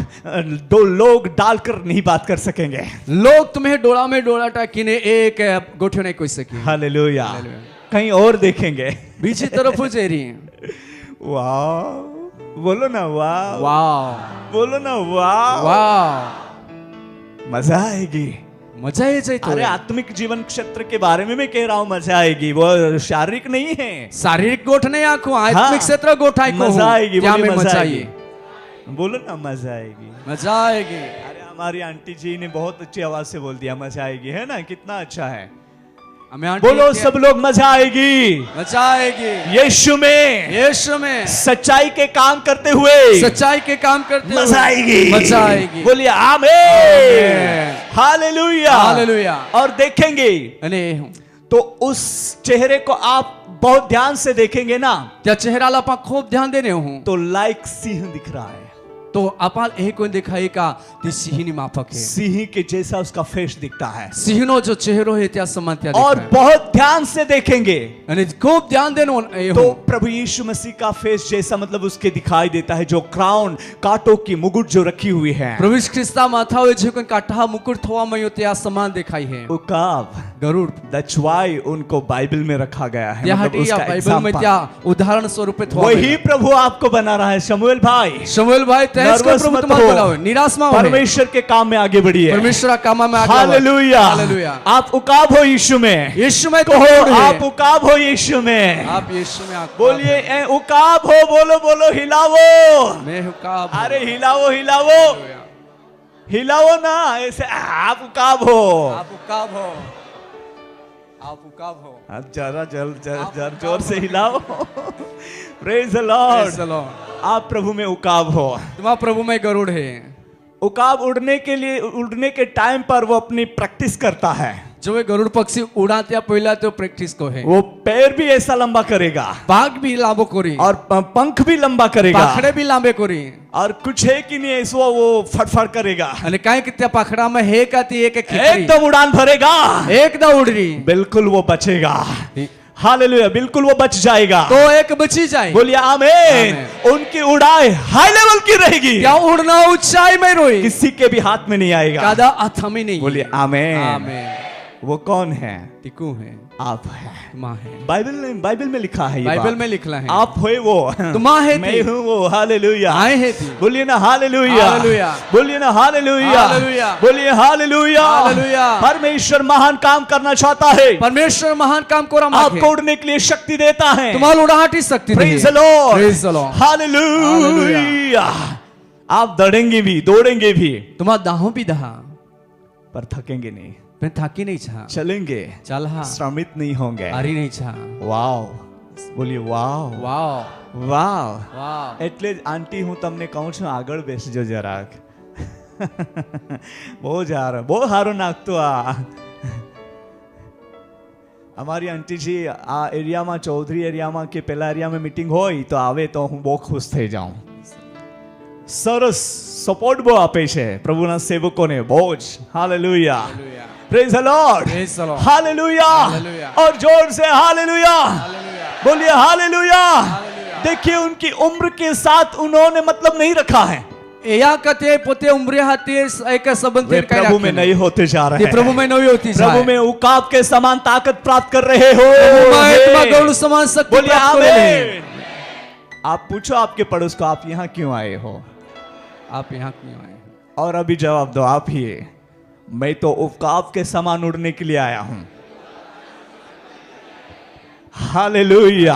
दो लोग डालकर नहीं बात कर सकेंगे। लोग तुम्हें डोला में डोला टाकीने एक गोठे नहीं कोई सके हालेलुया। हालेलुया। कहीं और देखेंगे बीची तरफ हो जा रही वाह बोलो ना वाह वाह बोलो ना वाह वाह मजा आएगी। मजा ये जाए तो अरे आत्मिक जीवन क्षेत्र के बारे में मैं कह रहा हूँ मजा आएगी, वो शारीरिक नहीं है। शारीरिक गोठ नहीं आंखों आत्मिक क्षेत्र गोठ आई मजा आएगी। क्या में बोलिए मजा मजा आएगी आएगी। बोलो ना मजा आएगी। मजा आएगी। अरे हमारी आंटी जी ने बहुत अच्छी आवाज से बोल दिया मजा आएगी, है ना। कितना अच्छा है। हमें यहाँ बोलो ठीक है। सब लोग, मजा आएगी बचाएगी यीशु में यीशु में सच्चाई के काम करते हुए। सच्चाई के काम करते हुए मजा आएगी, मजा आएगी। बोलिए आमीन, आमीन। हालेलुया, हालेलुया। और देखेंगे અને तो उस चेहरे को आप बहुत ध्यान से देखेंगे ना, त्या चेहऱ्याला आपण खूप ध्यान देणे हूं तो लाइक सिंह दिख रहा है, तो आपण हे कोण दिखाई का ती सिंहनी माफक है। सिंह के जैसा उसका फेस दिखता है। सिंहनो जो चेहरो है त्या समान त्या और दिखाय। बहुत ध्यान से देखेंगे आणि खूप ध्यान देणं तो प्रभु यीशु मसीह का फेस जैसा मतलब उसके दिखाई देता है, जो क्राउन कांटों की मुकुट जो रखी हुई है, प्रभु ख्रिस्ता माथावे जो कोण काठा मुकुट थवा मयो त्या समान दिखाई है। उकाब, गरुड़ दैट्स व्हाई उनको बाइबल में रखा गया है, त्यासाठी या बाइबल में त्या उदाहरण स्वरूपे थवा वही प्रभु आपको बना रहा है। शमूएल भाई, शमूएल भाई तेज नर्वस को प्रभु मत तुम्हाला हो, बोलावे, निराश मत हो, परमेश्वर के काम में आगे बढ़िए, परमेश्वर कामा में आगे हालेलुया, हालेलुया। आप उकाब हो यीशु में, यीशु में कहो गरुड़ है। आप उकाब हो यीशु में, आप यीशु में आत्मा बोलिए ए उकाब हो, बोलो बोलो, हिलावो, मैं हुकाब हूं। अरे हिलावो हिलावो, हिलाओ ना ऐसे, आप उकाब हो, आप हुकाब हो, आप हुकाब हो। अब जरा जरा जोर से हिलाओ। प्रेज द लॉर्ड, चलो आप प्रभु में उकाब हो। तुम्हारा प्रभु में गरुड़ है। उकाब उड़ने के लिए, उड़ने के टाइम पर वो अपनी प्रैक्टिस करता है। जो वे गरुड़ पक्षी उड़ाते पहला तो प्रैक्टिस को है। वो पैर भी ऐसा लंबा करेगा, बाघ भी लांबो कोरी और पंख भी लंबा करेगा, पाखड़े भी लांबे कोरी, और कुछ है कि नहीं ऐसा वो फटफट करेगा, आणि काय की त्या पाखडा में हे का ती एक खिचडी एकदम उड़ान भरेगा, एकदा उडरी बिल्कुल वो बचेगा। हालेलुया, बिल्कुल वो बच जाएगा। तो एक बची जाए। बोलिए आमीन। आमीन। उनकी उड़ाई हाई लेवल की रहेगी, क्या उड़ना ऊंचाई में रोई, किसी के भी हाथ में नहीं आएगा। कादा अथमी नहीं। बोलिए आमीन। आमीन। वो कौन है? टिकू है, आप है। माँ है। बाइबल में लिखा है, ये बाइबल बात। में लिखला है। आप हो वो, तुम है मैं हूँ वो। हालेलुया, आए है थी। बोलिए ना हालेलुया, हालेलुया। बोलिए ना हालेलुया, हालेलुया। बोलिए हालेलुया। हालेलुया। परमेश्वर महान काम करना चाहता है, परमेश्वर महान काम कोरा मागे आपको उड़ने के लिए शक्ति देता है। तुम्हाला उड़ाहाटी शक्ति दी प्रेज है। The Lord, Praise the Lord. Hallelujah. आप दौड़ेंगे भी, दौड़ेंगे भी, तुम्हाला दाहो भी दहा पर थकेंगे नहीं, पण थाकी नहीं छा, चलेंगे, चल हा श्रमित नहीं होंगे। हारी नहीं छा। वाव, બોલીએ વાવ वाव વાવ वाव એટલે જ આંટી હું તમને કહું છું આગળ બેસજો જરાક. બહુ સારું નાખતું આ અમારી આંટીજી આ એરિયામાં ચૌધરી એરિયામાં કે પેલા એરિયામાં મીટિંગ હોય તો આવે તો હું બહુ ખુશ થઈ જાઉં. સરસ સપોર્ટ બહુ આપે છે પ્રભુના સેવકોને, બહુ જ. Hallelujah, praise the lord, Praise the Lord. Hallelujah, Hallelujah. और जोर से हालेलुया, हालेलुया बोलिए हालेलुया. Hallelujah. देखिए उनकी उम्र के साथ उन्होंने मतलब नहीं रखा है, या कते पोते उम्र हाती एक संबंध वे प्रभु में नहीं होते जा रहे ते हैं. प्रभु में नहीं होती प्रभु में उकाब के समान ताकत प्राप्त कर रहे हो. गौण समान शक्ति बोलिए प्राप्त कर रहे हैं। आमीन. आप पूछो आपके पड़ोस को, आप यहाँ क्यों आए हो, आप यहाँ क्यों आए? और अभी जवाब दो आप ही. मैं तो उकाब के समान उड़ने के लिए आया हूं. हालेलुया,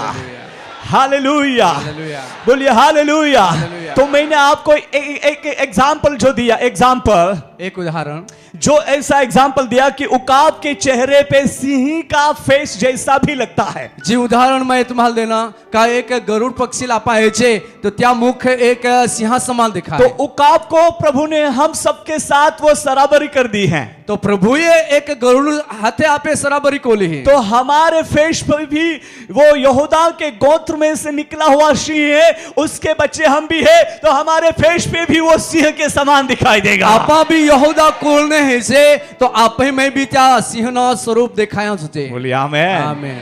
हालेलुया, हालेलुया बोलिए हालेलुया. हालेलुया. तो मैंने आपको एक एग्जाम्पल जो दिया, एग्जाम्पल एक उदाहरण जो ऐसा एग्जाम्पल दिया कि उकाब के चेहरे पे सिंह का फेस जैसा भी लगता है. जी उदाहरण मैं तुम्हाला देना का एक गरुड़ पक्षी लापाय छे तो त्या मुख एक सिंह समान दिखा तो है. उकाब को प्रभु ने हम सबके साथ वो सराबरी कर दी है. तो प्रभु ये एक गरुड़ हाथे आपे सराबरी कोली है. तो हमारे फेस पर भी वो यहूदा के गोत्र में से निकला हुआ सिंह है, उसके बच्चे हम भी है, तो हमारे फेस पे भी वो सिंह के समान दिखाई देगा. आपा भी यहूदा कुल ने है से तो आप ही में भी त्या सिंहना स्वरूप दिखाया होते. बोलिए आमीन. आमीन.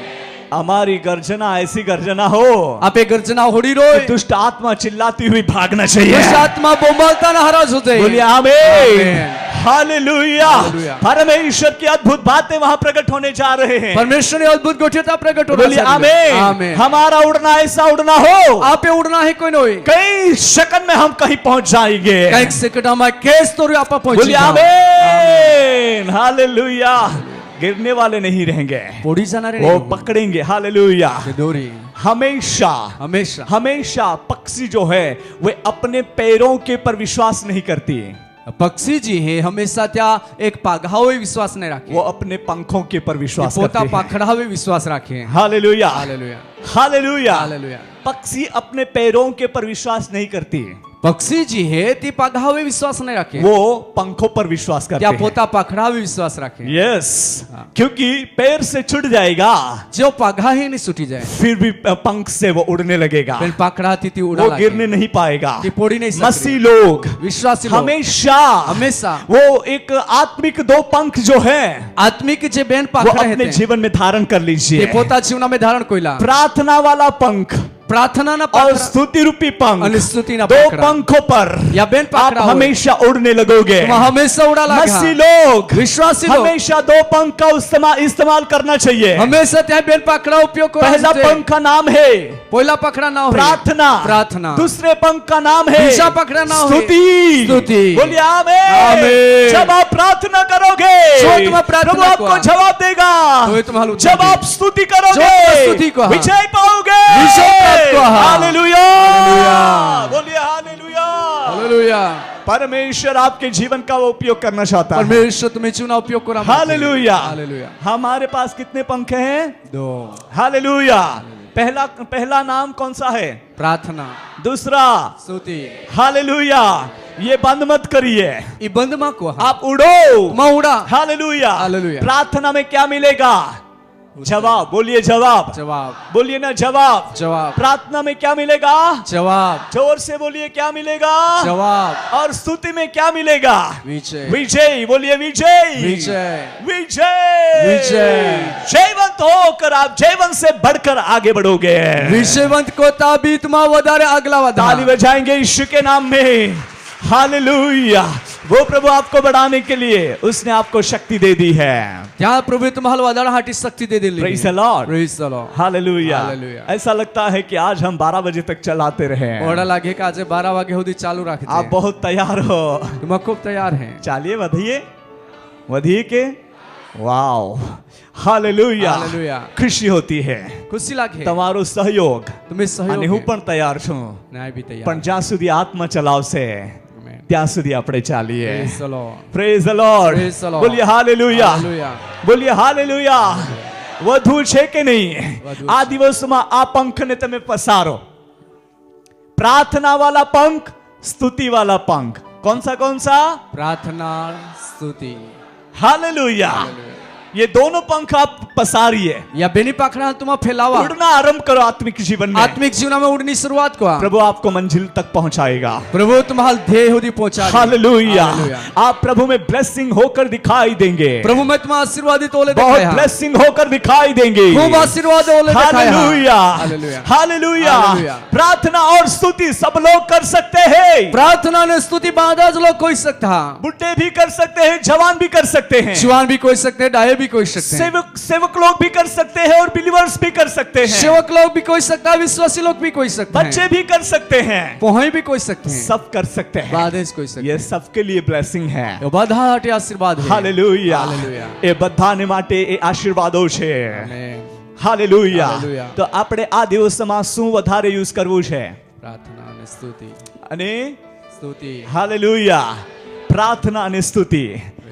हमारी गर्जना ऐसी गर्जना हो, आपे गर्जना होड़ी रोय दुष्ट आत्मा चिल्लाती हुई भागना चाहिए. दुष्ट आत्मा बोंबालता नाराज होते. बोलिए आमीन. आमीन. हालेलुया. हालेलुया. परमेश्वर की अद्भुत बातें वहां प्रकट होने जा रहे हैं. परमेश्वर ने अद्भुत गोठ्यता प्रकट होना बोलिए आमीन. आमीन. हमारा उड़ना ऐसा उड़ना हो, आपे उड़ना है कोई नहीं. कई सेकंड में हम कहीं पहुंच जाएंगे. कई सेकंड में केस तो आपा पहुंच बोलिए आमीन. हालेलुया. गिरने वाले नहीं रहेंगे, पोड़ी जाना रे वो पकड़ेंगे. हालेलुया. दोरी हमेशा हमेशा हमेशा पक्षी जो है वे अपने पैरों के पर विश्वास नहीं करती. પક્ષી जी है हमेशा त्या एक पाघावे विश्वास नहीं राखे वो अपने पंखों के पर विश्वास पोता करते हैं। पाखड़ावे विश्वास राखे हालेलुया हालेलुया हालेलुया हालेलुया पक्षी अपने पैरों के पर विश्वास नहीं करती, पक्षी जी है ती पाघावे विश्वास नहीं राखे वो पंखों पर विश्वास करते त्या हैं। पोता पाखड़ावे विश्वास राखे यस, क्योंकि पैर से छूट जाएगा जो पाघा ही नहीं छूटी जाए फिर भी पंख से वो उड़ने लगेगा, फिर पाखड़ा थी ती उड़ा वो लागे गिरने नहीं पाएगा। ती पोड़ी नहीं सकती मसीह लोग विश्वासी लोग हमेशा हमेशा वो एक आत्मिक दो पंख जो है आत्मिक जे बेन वो पाखड़ा अपने है जीवन में धारण कर ते लीजिए। पोता जीवना में धारण कोइला प्रार्थना वाला पंख प्रार्थना ना और पाखड़ा स्तुति रूपी पंख, और स्तुति ना दो पाखड़ा पंखों पर या बेन आप पाखड़ा होए। हमेशा उड़ने लगोगे। तुम हमेशा उड़ा लागा मसीह लोग विश्वासी लोग हमेशा दो पंख का इस्तेमाल करना चाहिए। हमेशा त्या बेन पाखड़ा उपयोग करो पहला पंख का नाम है पहला पकड़ा ना हो प्रार्थना, प्रार्थना दूसरे पंख का नाम है दूसरा पकड़ा ना हो स्तुति। स्तुति। बोलिए आमीन। आमीन। जब आप प्रार्थना करोगे जो तुम प्रार्थना प्रभु आपको को- जवाब देगा। तो ये तुम्हारा उत्तर जब दे। आप स्तुति जो करोगे तुम स्तुति को- विजय पाओगे। विजय प्राप्त को- हालेलुया हालेलुया। बोलिए हालेलुया। हालेलुया परमेश्वर आपके जीवन का वो उपयोग करना चाहता है। परमेश्वर तुम्हें चुना उपयोग करा हालेलुया। हालेलुया हमारे पास कितने पंख हैं? दो हालेलुया। पहला नाम कौन सा है? प्रार्थना दूसरा स्तुति हालेलुया। ये बंद मत करिए, ई बंद मा को आप उड़ो। मा उड़ा हालेलुया। हालेलुया। प्रार्थना में क्या मिलेगा? जवाब। बोलिए जवाब। जवाब बोलिए ना जवाब। जवाब प्रार्थना में क्या मिलेगा? जवाब जोर से बोलिए क्या मिलेगा? जवाब और स्तुति में क्या मिलेगा? विजय विजय। बोलिए विजय विजय विजय विजय। जयवंत होकर आप जयवंत से बढ़कर आगे बढ़ोगे। विषयवंत को ताबीत मा वधारे अगला वधा ताली बजाएंगे यीशु के नाम में। हालेलुया। वो प्रभु आपको बढ़ाने के लिए उसने आपको शक्ति दे दी है। त्या प्रभु तुम्हाला वधारा हाटी शक्ति दे दिली Praise the Lord. Praise the Lord hallelujah. Hallelujah. ऐसा लगता है कि आज हम 12 बजे तक चलाते रहे। ओढा लागे का आज 12 वागे होदी चालू राखते आप बहुत तैयार हो। तुम खूब तैयार हैं चालिए वधिए वधिए के। Wow hallelujah. Hallelujah. खुशी होती है खुशी लागे તમારો સહયોગ तुम्हें અને सहयोग હું है। પણ તૈયાર છું, न्याय भी तैयार પણ જ્યાં સુધી આત્મા ચલાવશે Amen. ત્યાં સુધી આપણે ચાલીએ। Praise the Lord. Praise the lord. Praise the Lord. બોલીએ હાલેલુયા। Hallelujah. બોલીએ હાલેલુયા। વધુ છે કે નહીં? વધુ આ દિવસમાં આ પંખને તમે પસારો। प्रार्थना वाला पंख, स्तुति वाला पंख। कौन सा? प्रार्थना स्तुति हालेलुया। ये दोनों पंख आप पसारिए, या बेनी पाखड़ा तुम फैलावा उड़ना आरंभ करो आत्मिक जीवन में। आत्मिक जीवन में उड़नी शुरुआत को प्रभु आपको मंजिल तक पहुंचाएगा। प्रभु तुम्हारा ध्येय होदी पहुंचा हालेलुया। आप प्रभु में ब्लेसिंग होकर दिखाई देंगे। प्रभु में तुम आशीर्वादित ओले बहुत दिखाया ब्लेसिंग होकर दिखाई देंगे। खूब आशीर्वाद ओले दिखाया हालेलुया हालेलुया हालेलुया। हालेलुया। प्रार्थना और स्तुति सब लोग कर सकते हैं। प्रार्थना ने स्तुति बाधा लोग कोई सकता बुढ़े भी कर सकते हैं, जवान भी कर सकते हैं, जवान भी कोई सकते हैं डाये भी कोई सकते हैं सेवक लोग भी कर सकते हैं और बिलीवर्स भी कर सकते हैं। सेवक लोग भी कोई सकता है विश्वासी लोग भी कोई सकते बच्चे हैं भी कर सकते हैं, पोहे भी कोई सकते हैं सब कर सकते हैं। बादेश कोई सकते ये सबके लिए ब्लेसिंग है। हैं बाधा हटे आशीर्वाद है हालेलुया। हालेलुया। એ બધાને માટે એ આશીર્વાદો છે। Amen. હાલેલુયા। હાલેલુયા। તો આપણે આ દિવસમાં શું વધારે યુઝ કરવું છે? प्रार्थना અને स्तुति અને स्तुति હાલેલુયા પ્રાર્થના અને સ્તુતિ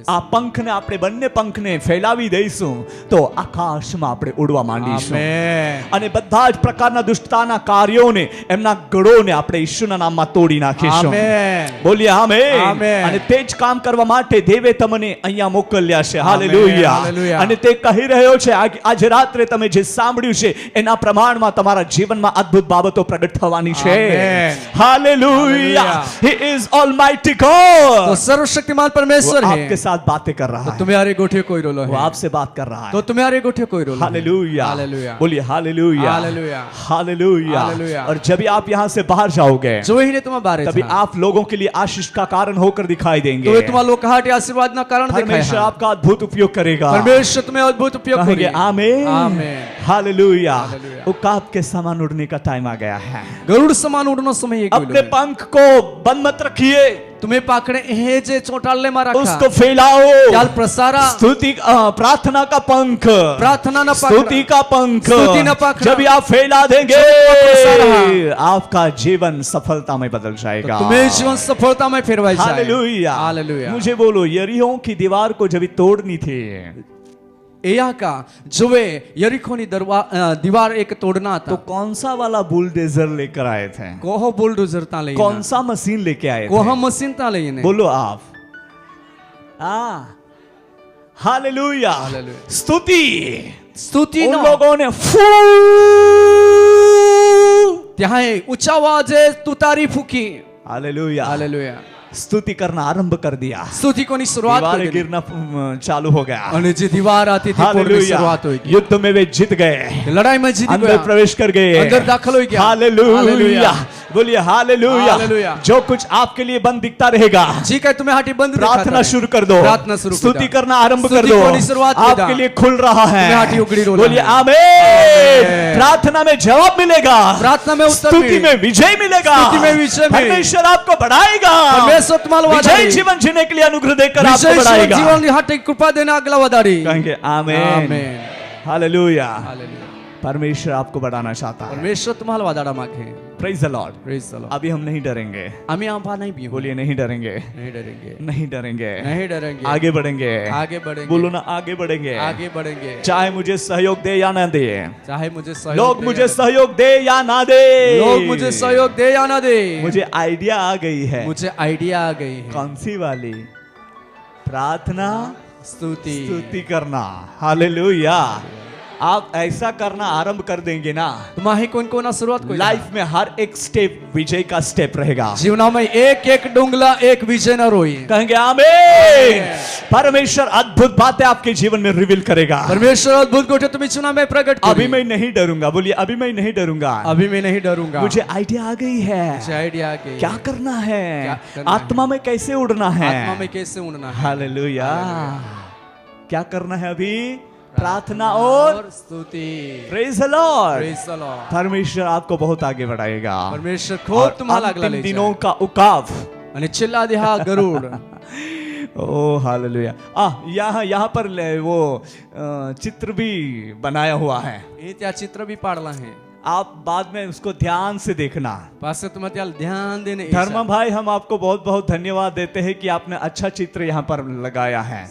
આ પંખને આપણે બંને પંખને ફેલાવી દઈશું તો આકાશમાં આપણે ઉડવા માંડીશું Amen. અને બધા જ પ્રકારના દુષ્ટતાના કાર્યોને એમના ગળોને આપણે ઈશ્વરના નામમાં તોડી નાખીશું। Amen. બોલીએ આમેન। આમેન। અને તે જ કામ કરવા માટે દેવે તમને અહીંયા મોકલ્યા છે। હાલેલુયા। હાલેલુયા। અને તે કહી રહ્યો છે આજે રાત્રે તમે જે સાંભળ્યું છે એના પ્રમાણમાં તમારા જીવનમાં અદ્ભુત બાબતો પ્રગટ થવાની છે। Amen. Hallelujah. Hallelujah. He is almighty God। तो सर्वशक्तिमान वो परमेश्वर आपके है साथ बातें कर रहा तो है, तुम्हारे गोठे कोई रोलो वो है आपसे बात कर रहा तो है। तुम्हारे गोठे कोई रोलो है हालेलुया। हालेलुया। बोलिए हालेलुया हालेलुया। हालेलुया। हालेलुया। और जब भी आप यहाँ से बाहर जाओगे जो ही ने तुम्हारे बारे तभी था आप लोगों के लिए आशीष का कारण होकर दिखाई देंगे। तो ये तुम्हारे लोग कहा आशीर्वाद ना कारण परमेश्वर दिखाया आपका अद्भुत उपयोग करेगा। परमेश्वर तुम्हें अद्भुत उपयोग कहेंगे करेगा आमीन। आमीन। हालेलुया। हालेलुया। उकाब के समान उड़ने का टाइम आ गया है। गरुड़ समान उड़नो समय एक अपने पंख को बंद मत रखिए। तुम्ही पाकडे हे जे चोटाळले मारा उसको फैलाओ, त्याल प्रसारा, स्तुति प्रार्थना का पंख, प्रार्थना न स्तुति का पंख स्तुति न पकड़ा। जब आप फैला देंगे प्रसार आपका जीवन सफलता में बदल जाएगा। तुम्ही जीवन सफलता में फिरवायचं आहे। Hallelujah, hallelujah. मुझे बोलो, यरीहो की दीवार को जब तोड़नी थी, एया का जोवे यरीखोनी दीवार एक तोड़ना था, तो कौन सा वाला बुलडोजर लेकर आए थे? कोह बुलडोजर ताले, कौन सा मशीन लेके आए थे? कोह मशीन ताले ने, बोलो आप। हालेलुया, हालेलुया। स्तुति स्तुति उन न लोगों ने त्याहे उच्च आवाजे तुतारी फुकी। हालेलुया, हालेलुया। स्तुति करना आरंभ कर दिया, स्तुति कोनी सुरुवात दीवारें केली गिरना चालू हो गया। आणि जी दीवार आती ती तोडण्याची हालेलुया, सुरुवात होई। युद्ध में वे जीत गए, लढाई में जीत अंदर गया, प्रवेश कर गए, अंदर दाखल हो गया। हालेलुया, बोलिए हालेलुया। हालेलुया। जो कुछ आपके लिए बंद दिखता रहेगा, जी काय तुम्ही हाटी बंद प्रार्थना शुरू कर दो, प्रार्थना शुरू कर स्तुति दो। करना आरंभ कर स्तुति दो, कोनी सुरुवात कर आपके दा। लिए खुल रहा है। तुम्हें हाथी उगड़ी रोला बोलिए है। आमीन। प्रार्थना में जवाब मिलेगा, प्रार्थना में उत्तर स्तुति मिले। में विजय मिलेगा, स्तुति में विजय मिले। परमेश्वर आपको बढ़ाएगा, परमेश्वर तुम्हाला विजय वादारी, जीवन जीने के लिए अनुग्रह देकर आपको विजय बढ़ाएगा। जीवन हाटी कृपा देना अगला वादारी। कहेंगे आमीन, आमीन। हालेलुया। हालेलुया। परमेश्वर आपको बढ़ाना चाहता है। परमेश्वर तुम्हाला वादाडा मागे। Praise the Lord. Praise the Lord. अभी हम नहीं डरेंगे, आम्ही आंबा नहीं भी बोलिए नहीं डरेंगे, नहीं डरेंगे, नहीं डरेंगे, नहीं डरेंगे, आगे बढ़ेंगे, आगे बढ़ेंगे, बोलो ना आगे बढ़ेंगे, आगे बढ़ेंगे, चाहे मुझे सहयोग दे या ना दे, चाहे मुझे सहयोग लोग दे मुझे या सहयोग दे या ना दे, लोग मुझे सहयोग दे या ना दे, मुझे आइडिया आ गई है। मुझे आइडिया आ गई है। कौन सी वाली? प्रार्थना स्तुति स्तुति करना। हालेलुया। आप ऐसा करना आरंभ कर देंगे ना, तुम्हारी कोण कोणा सुरुवात कोई लाइफ में हर एक स्टेप विजय का स्टेप रहेगा। जीवनामध्ये एक एक डोंगला एक विजय न रोई। कहेंगे आमीन। परमेश्वर अद्भुत बातें आपके जीवन में रिवील करेगा। परमेश्वर अद्भुत गोष्ट तुम्ही जीवना में प्रकट करें। अभी मैं नहीं डरूंगा, बोलिए अभी मैं नहीं डरूंगा, अभी मैं नहीं डरूंगा, मुझे आइडिया आ गई है, मुझे आइडिया आ गई क्या करना है, क्या करना आत्मा में कैसे उड़ना है। आत्मा में कैसे उड़ना है। हालेलुया। क्या करना है अभी? प्रार्थना और स्तुति। Praise the Lord. Praise the Lord. परमेश्वर आपको बहुत आगे बढ़ाएगा। परमेश्वर और खूप तुम्हाला लागला अंतिम दिनों का उकाब, आणि चिल्ला दे हा गरुड। ओ हालेलुया। यहाँ पर वो चित्र भी बनाया हुआ है, हे त्या चित्र भी पाडला है। आप बाद में उसको ध्यान से देखना। पास तुम्हें त्याला ध्यान देने। धर्म भाई, हम आपको बहुत बहुत धन्यवाद देते हैं कि आपने अच्छा चित्र यहाँ पर लगाया है।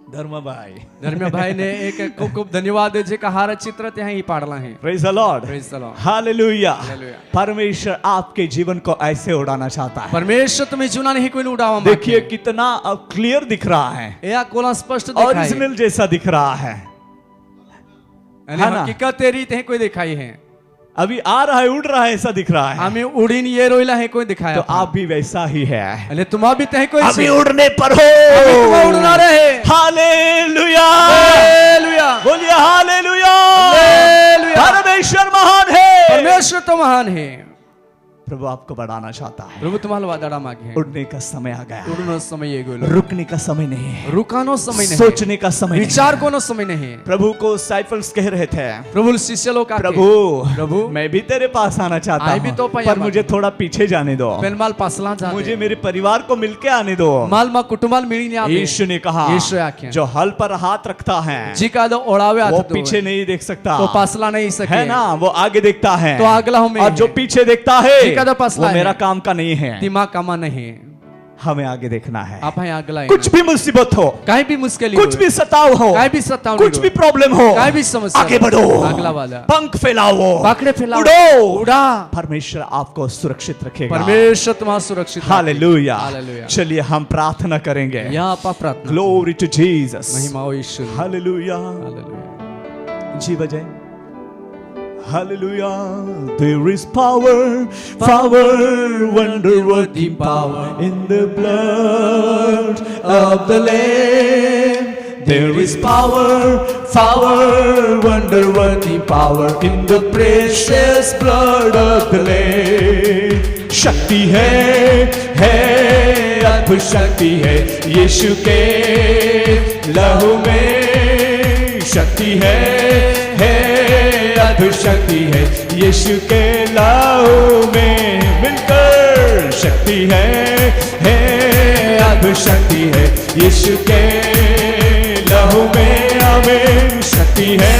धर्म भाई ने एक खूप खूप धन्यवाद जे का हार चित्र ते ही पाडला है। Praise the Lord. Praise the Lord. Hallelujah. Hallelujah. परमेश्वर आपके जीवन को ऐसे उड़ाना चाहता है। परमेश्वर तुम्ही जीवनाने ही कोई उडावा मागते। देखिए कितना क्लियर दिख रहा है, या कोला स्पष्ट दिखाई है। ओरिजिनल जैसा दिख रहा है ना? हकीकत तेरी ते कोई दिखाई है। अभी आ रहा है, उड़ रहा है, ऐसा दिख रहा है। हमें उड़ीन ये रोइला है कोई दिखाया। तो आप भी वैसा ही है, अरे तुम भी ते कोई अभी उड़ने पर हो। अभी तुम उड़ना रहे। हालेलुया। हालेलुया। बोलिए हालेलुया। हालेलुया। परमेश्वर महान है। परमेश्वर तो महान है। प्रभु आपको बढ़ाना चाहता है। प्रभु तुम्हाला वादाडा मागे है। उड़ने का समय आ गया, उड़नो समय ये गेलो। रुकने का समय नहीं है, रुकानो समय नहीं, सोचने का समय नहीं। विचार कोनो समय नहीं। प्रभु को साइफल्स कह रहे थे, प्रभु शिष्य लोग आके, प्रभु मैं भी तेरे पास आना चाहता आई भी तो हूँ, पाया पर मुझे थोड़ा पीछे जाने दो, पेनमाल पासला जाते, मुझे मेरे परिवार को मिलके आने दो। माल मा कुटुंबाल मिळीने आवे। यीशु ने कहा, यीशु आखे, जो हल पर हाथ रखता है जी का दो ओळावे वो हात तो पीछे नहीं देख सकता, तो पासला नहीं सके है ना, वो आगे देखता है, तो अगला हमें और जो पीछे देखता है जी का दो पासला वो मेरा है। काम का नहीं है। दिमाग कामा नहीं, हमें आगे देखना है। आप है अगला है। कुछ भी मुसीबत हो, काही भी मुश्किल कुछ भी सताव हो, काही भी सताव कुछ भी प्रॉब्लम हो, काही भी समस्या आगे बढ़ो, अगला वाला पंख फैलाओ, पाखड़े फैलाओ, उड़ो, उड़ा। परमेश्वर आपको सुरक्षित रखेगा। परमेश्वर तुम्हारा सुरक्षित रखे। हालेलुया। हालेलुया। चलिए हम प्रार्थना करेंगे। या आपा प्रार्थना। Glory to Jesus. महिमा हो यीशु। हालेलुया। हालेलुया। जी बजाए। Hallelujah, there is power, wonder-working power in the blood of the Lamb. There is power, wonder-working power in the precious blood of the Lamb. शक्ति है अद्भुत शक्ति है यीशु के लहू में। शक्ति है अद्भुत शक्ति है यीशु के लहू में। मिलकर शक्ति है अब शक्ति है यीशु के लहू में, आमीन। शक्ति है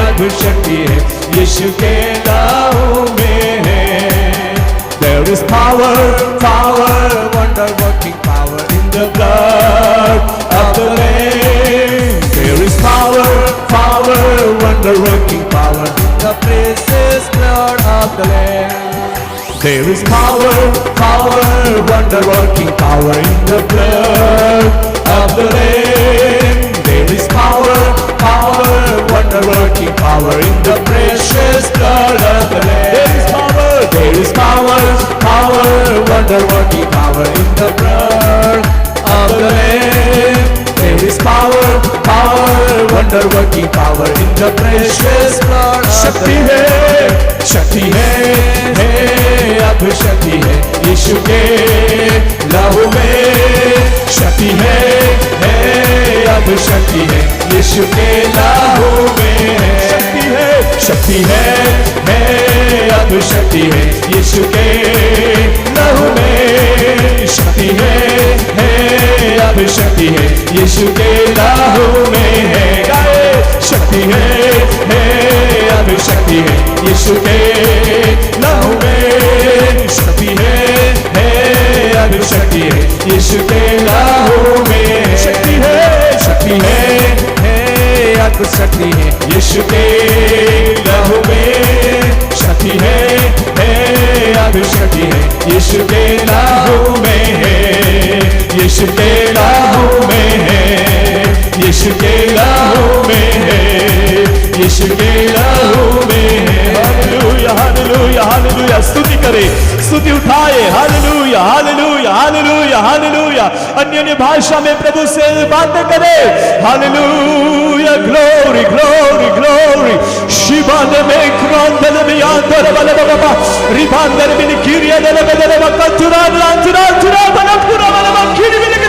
अब शक्ति है यीशु के लहू में है। There is power, power, wonder working power in the blood of the Lamb. There is power, power, wonder working power in the precious blood of the Lamb. There is power, power, wonder working power in the blood of the Lamb. There is power, power, wonder working power in the precious blood of the Lamb. There is power, power, wonder working power in the blood of the Lamb. There is power, power, wonder working power in the precious blood. शक्ति है अब शक्ति है यीशु के लहू में। शक्ति है अब शक्ति है यीशु के लहू में। शक्ति है अब शक्ति है यीशु के लहू में। शक्ति है अब शक्ति है यीशु के लहू में है। शक्ति है अब शक्ति है यीशु के लहू में। शक्ति है अब शक्ति है यीशु के लहू में। शक्ति है अब शक्ति है यीशु के लहू में। शक्ति है अब शक्ति है यीशु के लहू में है। यीशु के लहू में है। यीशु के लहू में है। यीशु के लहू में है। हालेलुया हालेलुया हालेलुया। स्तुति करे, स्तुति उठाए। हालेलुया हालेलुया हालेलुया हालेलुया। अन्य अन्य भाषा में प्रभु से बातें करे। हालेलुया। Glory glory glory. शिवाने में क्रांतल में यादर वाले बाबा रिबांदर में निकिरिया दले बदले बकतुरा लांतुरा तुरा बनकुरा वाले बखिरी में निकले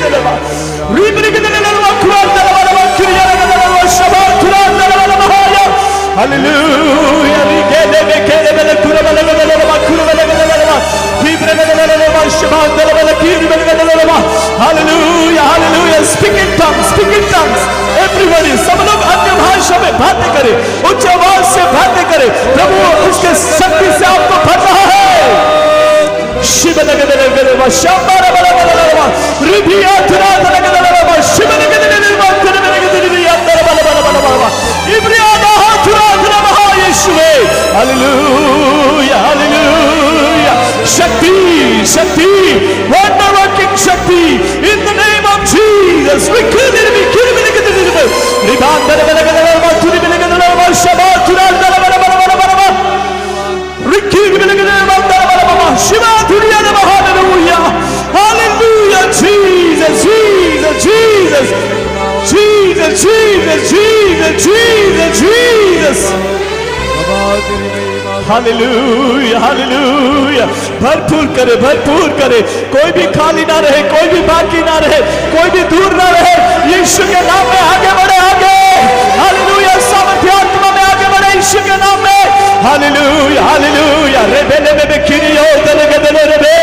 दले बा रिबरी के दले वाले क्रांतल वाले बखिरिया दले वाले शबा क्रांतल वाले महाया। हालेलुया। रिकेले में केले वाले तुरा वाले दले बखुरा वाले दले बा रिबरे दले वाले शबा दले वाले किरी वाले दले बा। Hallelujah hallelujah. Speak in tongues, speak in tongues. Everybody, सब लोग अन्य भाषा में बातें करें, उच्च आवाज से बातें करें। प्रभु उसके शक्ति से आपको भर रहा है। शिव लगे दले दले बा शंबारा बला बला बला रिबिया तुरा दले दले बा शिव लगे दले दले बा तुरा लगे दले रिबिया दले बला बला बला बला इब्रिया महा तुरा तुरा महा यीशुवे। Hallelujah hallelujah. शक्ति शक्ति, वंडर वर्किंग शक्ति in the name of Jesus. We kill it, we kill it, we kill it. रिबान दले दले दले बा तुरी दले दले बा शबा तुरा दले बला बला बला बला रिकी दले दले बा दले बला बला शिवा तुरिया दले hallelujah hallelujah. Jesus Jesus Jesus Jesus Jesus Jesus Jesus Jesus. Hallelujah hallelujah. भरपूर करे, भरपूर करे। कोई भी खाली ना रहे, कोई भी बाकी ना रहे, कोई भी दूर ना रहे। यीशु के नाम में आगे बढ़े, आगे। हालेलुया। सामर्थ्य आत्मा में आगे बढ़े यीशु के नाम में। Hallelujah hallelujah. रेबेले में बेखिरियो दले दले रेबे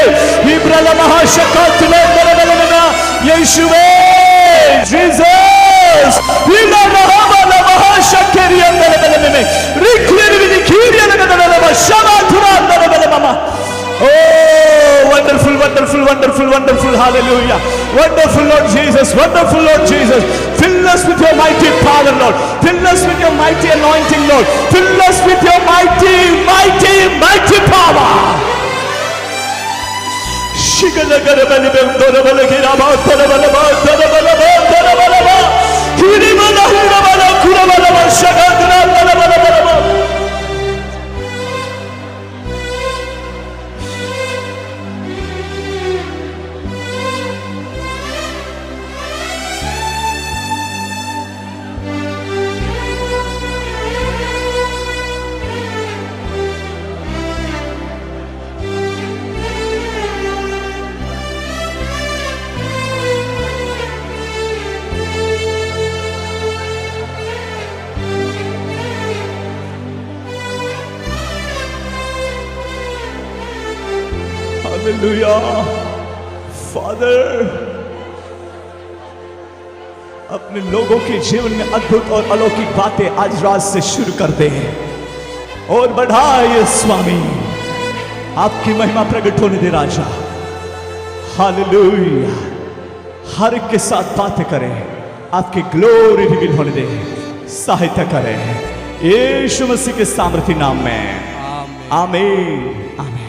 इब्राला महाशकत ले दले दले ना यीशुवे जीसस। इला महाबला महाशकरिया दले दले में रिखले भी निखिरिया दले दले बा शमा तुरा दले दले मामा। Oh, wonderful, wonderful, wonderful, wonderful. Hallelujah. Wonderful Lord Jesus. Wonderful Lord Jesus. Fill us with your mighty power, Lord. Fill us with your mighty anointing, Lord. Fill us with your mighty, mighty, mighty power. Shigala gara bali bem dora bala gira ba dora bala ba dora bala ba dora bala ba kiri bala hura bala kura bala ba shaga dora bala bala bala ba. Hallelujah. Father अपने लोगों के जीवन में अद्भुत और अलौकिक बातें आज रात से शुरू कर दे और बढ़ाए स्वामी, आपकी महिमा प्रकट होने दे राजा। हालेलुया। हर एक के साथ बातें करें, आपकी ग्लोरी रिवील होने दे, सहायता करें यीशु मसीह के सामर्थी नाम में। आमीन आमीन।